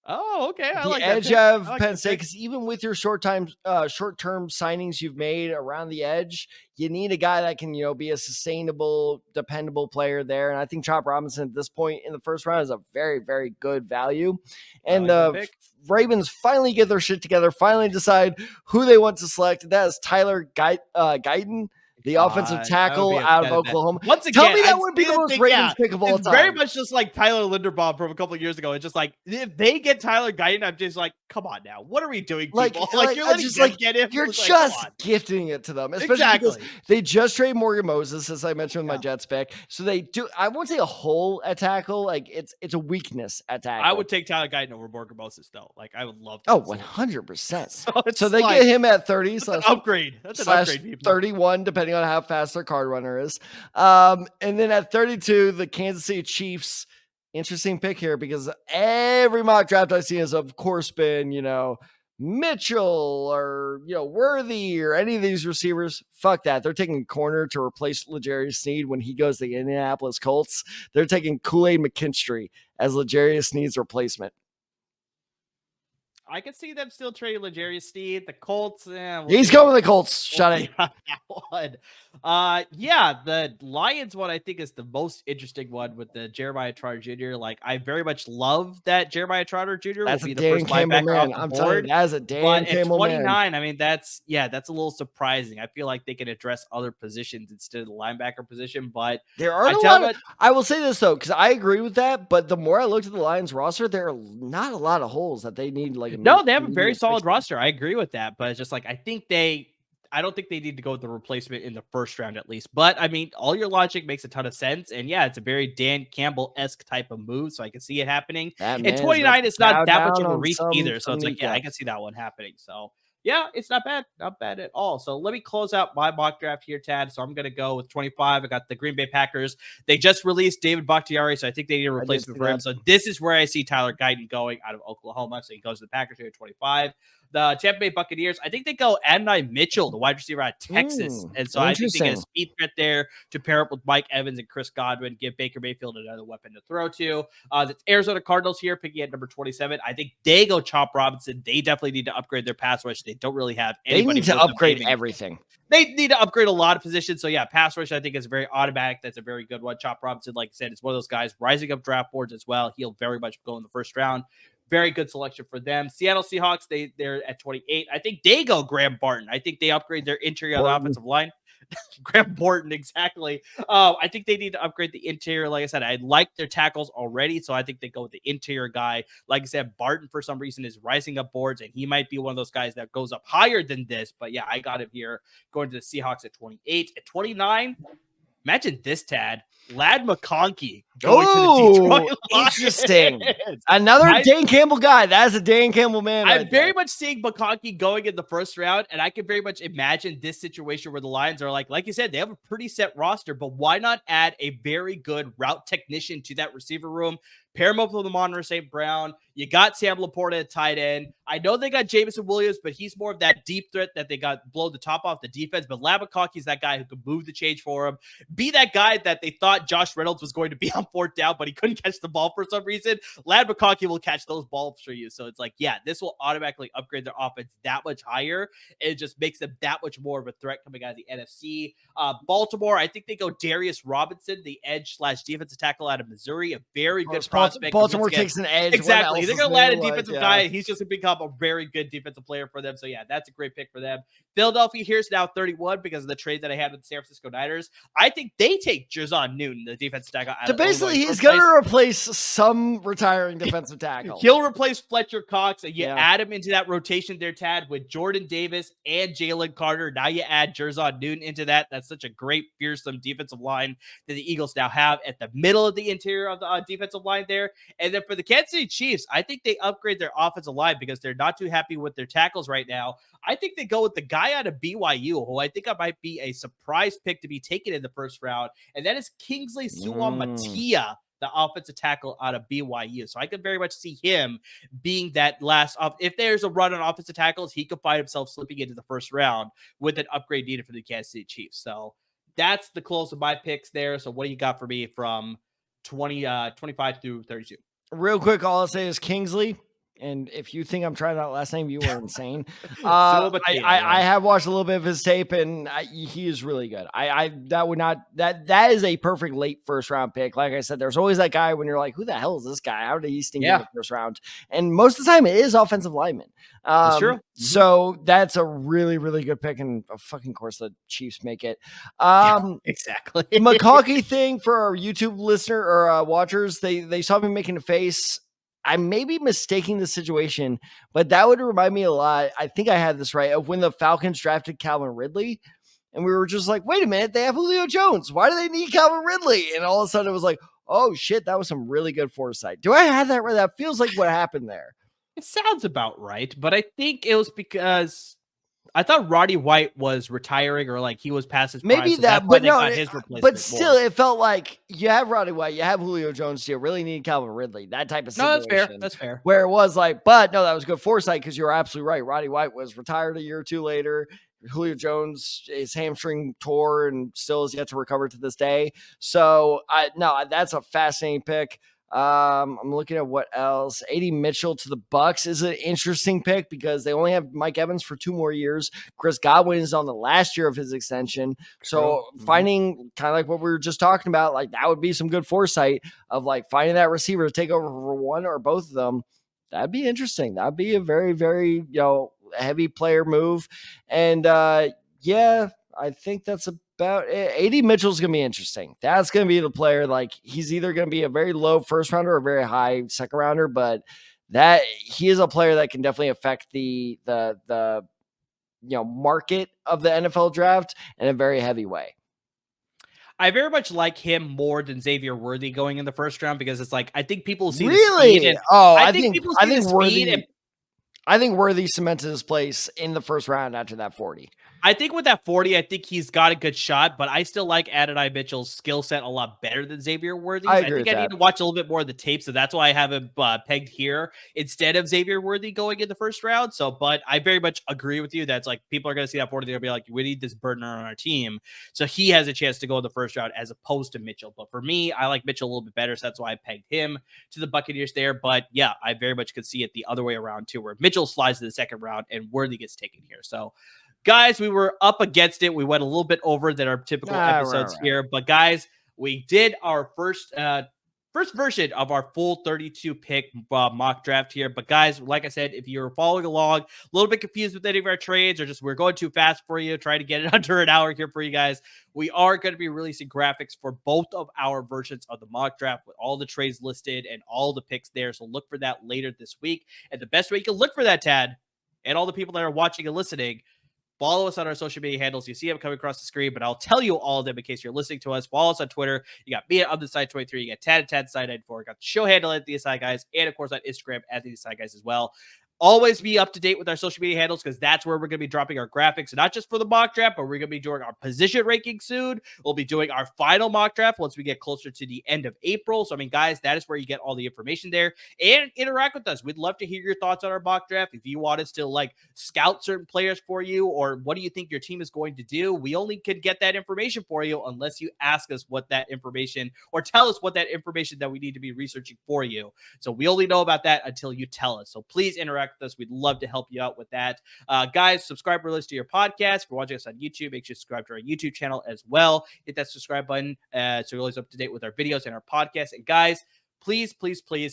Oh, okay. I like edge of Penn State, because even with your short-term signings you've made around the edge, you need a guy that can, be a sustainable, dependable player there. And I think Chop Robinson at this point in the first round is a very, very good value. And the Ravens finally get their shit together, finally decide who they want to select. That is Tyler Guyton, the offensive tackle out of Oklahoma. Once again, tell me that would be the most Ravens pick of all time. It's very much just like Tyler Linderbaum from a couple of years ago. It's just like, if they get Tyler Guyton, I'm just like, come on now. What are we doing, people? You're letting them get him. You're just gifting it to them. Especially because they just traded Morgan Moses, as I mentioned with my Jets pick. So they do, I won't say a hole at tackle. Like, it's a weakness at tackle. I would take Tyler Guyton over Morgan Moses, though. Like, I would love to. Oh, 100%. So they get him at 30. That's an upgrade. That's an upgrade, people. 31, depending on how fast their card runner is. And then at 32, the Kansas City Chiefs. Interesting pick here, because every mock draft I've seen has, of course, been, Mitchell or, Worthy or any of these receivers. Fuck that. They're taking corner to replace L'Jarius Sneed when he goes to the Indianapolis Colts. They're taking Kool-Aid McKinstry as L'Jarius Sneed's replacement. I can see them still trading L'Jarius Sneed. The Colts, he's going with the Colts. Shut it. The Lions one I think is the most interesting one with the Jeremiah Trotter Jr. Like, I very much love that Jeremiah Trotter Jr. will be the first linebacker off the board. That's a Dan Campbell 29, man. I mean, that's a little surprising. I feel like they can address other positions instead of the linebacker position, but there are a lot of, I will say this though, because I agree with that, but the more I looked at the Lions roster, there are not a lot of holes that they need. No, they have a very solid roster. I agree with that, but it's just like, I don't think they need to go with the replacement in the first round at least. But I mean, all your logic makes a ton of sense. And yeah, it's a very Dan Campbell-esque type of move. So I can see it happening. And 29 is not that much of a reach either. So it's like, I can see that one happening. So yeah, it's not bad. Not bad at all. So let me close out my mock draft here, Tad. So I'm going to go with 25. I got the Green Bay Packers. They just released David Bakhtiari, so I think they need a replacement for him. So this is where I see Tyler Guyton going out of Oklahoma. So he goes to the Packers here at 25. The Tampa Bay Buccaneers, I think they go Adonai Mitchell, the wide receiver out of Texas. And so I think they get a speed threat there to pair up with Mike Evans and Chris Godwin, give Baker Mayfield another weapon to throw to. The Arizona Cardinals here, picking at number 27. I think they go Chop Robinson. They definitely need to upgrade their pass rush. They They don't really have They anybody. need to worth them upgrade naming. everything. They need to upgrade a lot of positions. So yeah, pass rush I think is very automatic. That's a very good one. Chop Robinson, like I said, is one of those guys rising up draft boards as well. He'll very much go in the first round. Very good selection for them. Seattle Seahawks, they're at 28. I think they go Graham Barton. I think they upgrade their interior of the offensive line. Graham Barton, exactly. I think they need to upgrade the interior. Like I said, I like their tackles already, so I think they go with the interior guy. Like I said, Barton for some reason is rising up boards, and he might be one of those guys that goes up higher than this. But yeah, I got him here going to the Seahawks at 28. At 29, imagine this, Tad. Lad McConkey going to the Detroit Lions. Interesting. Another Dan Campbell guy. That's a Dan Campbell man. I'm very much seeing McConkey going in the first round, and I can very much imagine this situation where the Lions are like you said, they have a pretty set roster, but why not add a very good route technician to that receiver room? Pair him up with Amon-Ra St. Brown. You got Sam Laporta at tight end. I know they got Jameson Williams, but he's more of that deep threat that they got blow the top off the defense. But Lad McConkey's that guy who could move the change for him. Be that guy that they thought Josh Reynolds was going to be on fourth down, but he couldn't catch the ball for some reason. Lad McConkey will catch those balls for you. So it's like, yeah, this will automatically upgrade their offense that much higher. It just makes them that much more of a threat coming out of the NFC. Baltimore, I think they go Darius Robinson, the edge / defensive tackle out of Missouri. A very good prospect. Baltimore takes an edge. Exactly. They're going to land a defensive guy. He's just become a very good defensive player for them. So yeah, that's a great pick for them. Philadelphia here's now 31 because of the trade that I had with the San Francisco Niners. I think they take Jerzon Newton, the defensive tackle. So basically, he's going to replace some retiring defensive tackle. He'll replace Fletcher Cox, and you add him into that rotation there, Tad, with Jordan Davis and Jalen Carter. Now you add Jerzon Newton into that. That's such a great, fearsome defensive line that the Eagles now have at the middle of the interior of the defensive line there. And then for the Kansas City Chiefs, I think they upgrade their offensive line because they're not too happy with their tackles right now. I think they go with the guy out of BYU, who I think might be a surprise pick to be taken in the first round, and that is Kingsley Suamataia, the offensive tackle out of BYU. So I can very much see him being that last off. If there's a run on offensive tackles, he could find himself slipping into the first round with an upgrade needed for the Kansas City Chiefs. So that's the close of my picks there. So what do you got for me from 25 through 32? Real quick, all I'll say is Kingsley. And if you think I'm trying that last name, you are insane. I have watched a little bit of his tape, and he is really good. That is a perfect late first round pick. Like I said, there's always that guy when you're like, who the hell is this guy? How did he stink in the first round? And most of the time, it is offensive lineman. That's true. So that's a really, really good pick, and of fucking course the Chiefs make it. Exactly. McConkey thing for our YouTube listener or watchers, they saw me making a face. I may be mistaking the situation, but that would remind me a lot. I think I had this right of when the Falcons drafted Calvin Ridley, and we were just like, wait a minute, they have Julio Jones. Why do they need Calvin Ridley? And all of a sudden it was like, oh shit, that was some really good foresight. Do I have that right? That feels like what happened there. It sounds about right, but I think it was because I thought Roddy White was retiring or like he was past his prime. Maybe so that, but no, but still, it felt like you have Roddy White, you have Julio Jones, you really need Calvin Ridley, that type of situation. No, that's fair. Where it was like, but no, that was good foresight because you're absolutely right. Roddy White was retired a year or two later. Julio Jones, his hamstring tore and still is yet to recover to this day. So, that's a fascinating pick. I'm looking at what else. AD Mitchell to the Bucks is an interesting pick because they only have Mike Evans for 2 more years. Chris Godwin is on the last year of his extension. So finding kind of like what we were just talking about, like that would be some good foresight of like finding that receiver to take over for one or both of them. That'd be interesting. That'd be a very, very, heavy player move. And I think that's about it. AD Mitchell's going to be interesting. That's going to be the player. Like he's either going to be a very low first rounder or a very high second rounder, but that he is a player that can definitely affect the market of the NFL draft in a very heavy way. I very much like him more than Xavier Worthy going in the first round because it's like, I think people see really? the speed. I think Worthy cemented his place in the first round after that 40. I think with that 40, I think he's got a good shot, but I still like Adonai Mitchell's skill set a lot better than Xavier Worthy's. I think I need to watch a little bit more of the tape, so that's why I have him pegged here instead of Xavier Worthy going in the first round. So, but I very much agree with you. That's like people are going to see that 40, they're going to be like, we need this burner on our team. So he has a chance to go in the first round as opposed to Mitchell. But for me, I like Mitchell a little bit better, so that's why I pegged him to the Buccaneers there. But yeah, I very much could see it the other way around too, where Mitchell Mitchell slides to the second round and Worthy gets taken here. So, guys, we were up against it. We went a little bit over than our typical episodes here, but guys, we did our first version of our full 32 pick mock draft here. But guys, like I said, if you're following along, a little bit confused with any of our trades or just we're going too fast for you, trying to get it under an hour here for you guys, we are going to be releasing graphics for both of our versions of the mock draft with all the trades listed and all the picks there. So look for that later this week. And the best way you can look for that, Tad, and all the people that are watching and listening, follow us on our social media handles. You see them coming across the screen, but I'll tell you all of them in case you're listening to us. Follow us on Twitter. You got me at UpTheSide23. You got Tad at TadSide94. Got the show handle at The Aside Guys. And, of course, on Instagram at The Aside Guys as well. Always be up to date with our social media handles because that's where we're going to be dropping our graphics, not just for the mock draft, but we're going to be doing our position ranking soon. We'll be doing our final mock draft once we get closer to the end of April. So, I mean, guys, that is where you get all the information there and interact with us. We'd love to hear your thoughts on our mock draft. If you want us to like scout certain players for you or what do you think your team is going to do, we only could get that information for you unless you ask us what that information or tell us what that information that we need to be researching for you. So we only know about that until you tell us. So please interact with us. We'd love to help you out with that. Guys, subscribe or listen to your podcast. If you're watching us on YouTube, make sure to subscribe to our YouTube channel as well. Hit that subscribe button so you're always up to date with our videos and our podcast. And guys, please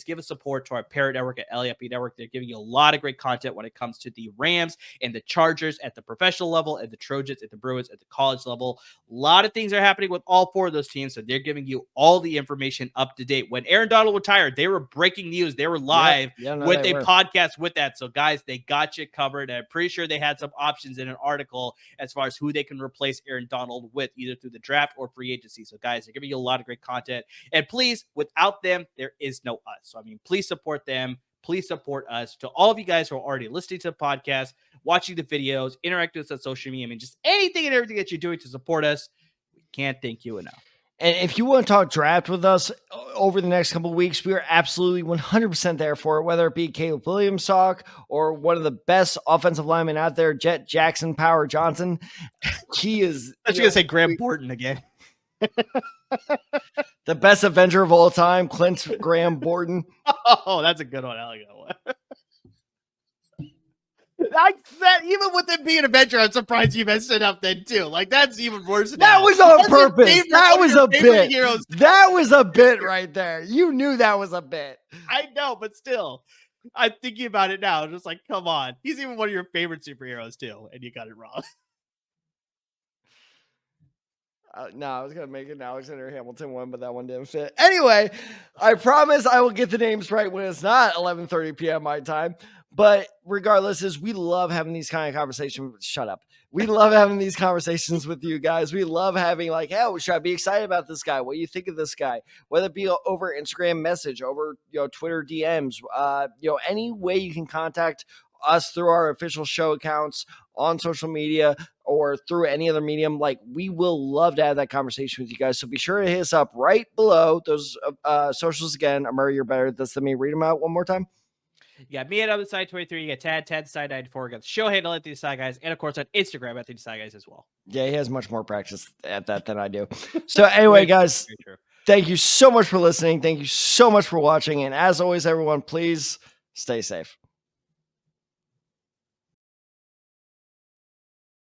give us support to our parent network at LAFB Network. They're giving you a lot of great content when it comes to the Rams and the Chargers at the professional level and the Trojans at the Bruins at the college level. A lot of things are happening with all four of those teams, so they're giving you all the information up to date. When Aaron Donald retired, they were breaking news. They were live with a podcast with that. So, guys, they got you covered. And I'm pretty sure they had some options in an article as far as who they can replace Aaron Donald with, either through the draft or free agency. So, guys, they're giving you a lot of great content. And please, without them, there is no us. So, I mean, please support them. Please support us. To all of you guys who are already listening to the podcast, watching the videos, interacting with us on social media, I mean, just anything and everything that you're doing to support us, we can't thank you enough. And if you want to talk draft with us over the next couple of weeks, we are absolutely 100% there for it, whether it be Caleb Williams talk or one of the best offensive linemen out there, Jet Jackson Power Johnson. He is. I was going to say Graham Borton again. The best Avenger of all time, Clint Graham Borton. Oh, that's a good one. I like that one. Even with it being an Avenger, I'm surprised you messed it up then too. Like that's even worse. That was on purpose. That was a bit. That was a bit right there. You knew that was a bit. I know, but still, I'm thinking about it now. Just like, come on, he's even one of your favorite superheroes too, and you got it wrong. No, I was going to make it an Alexander Hamilton one, but that one didn't fit. Anyway, I promise I will get the names right when it's not 11:30 p.m. my time. But regardless, we love having these kind of conversations. Shut up. We love having these conversations with you guys. We love having like, hey, should I be excited about this guy? What do you think of this guy? Whether it be over Instagram message, over Twitter DMs, any way you can contact us through our official show accounts on social media or through any other medium, like we will love to have that conversation with you guys. So be sure to hit us up right below those socials again. Murray, you're better at this than me. Read them out one more time. You got me at UpTheSide23. You got Tad Side94. You got the show handle at The Aside Guys. And, of course, on Instagram at The Aside Guys as well. Yeah, he has much more practice at that than I do. So anyway, guys, thank you so much for listening. Thank you so much for watching. And as always, everyone, please stay safe.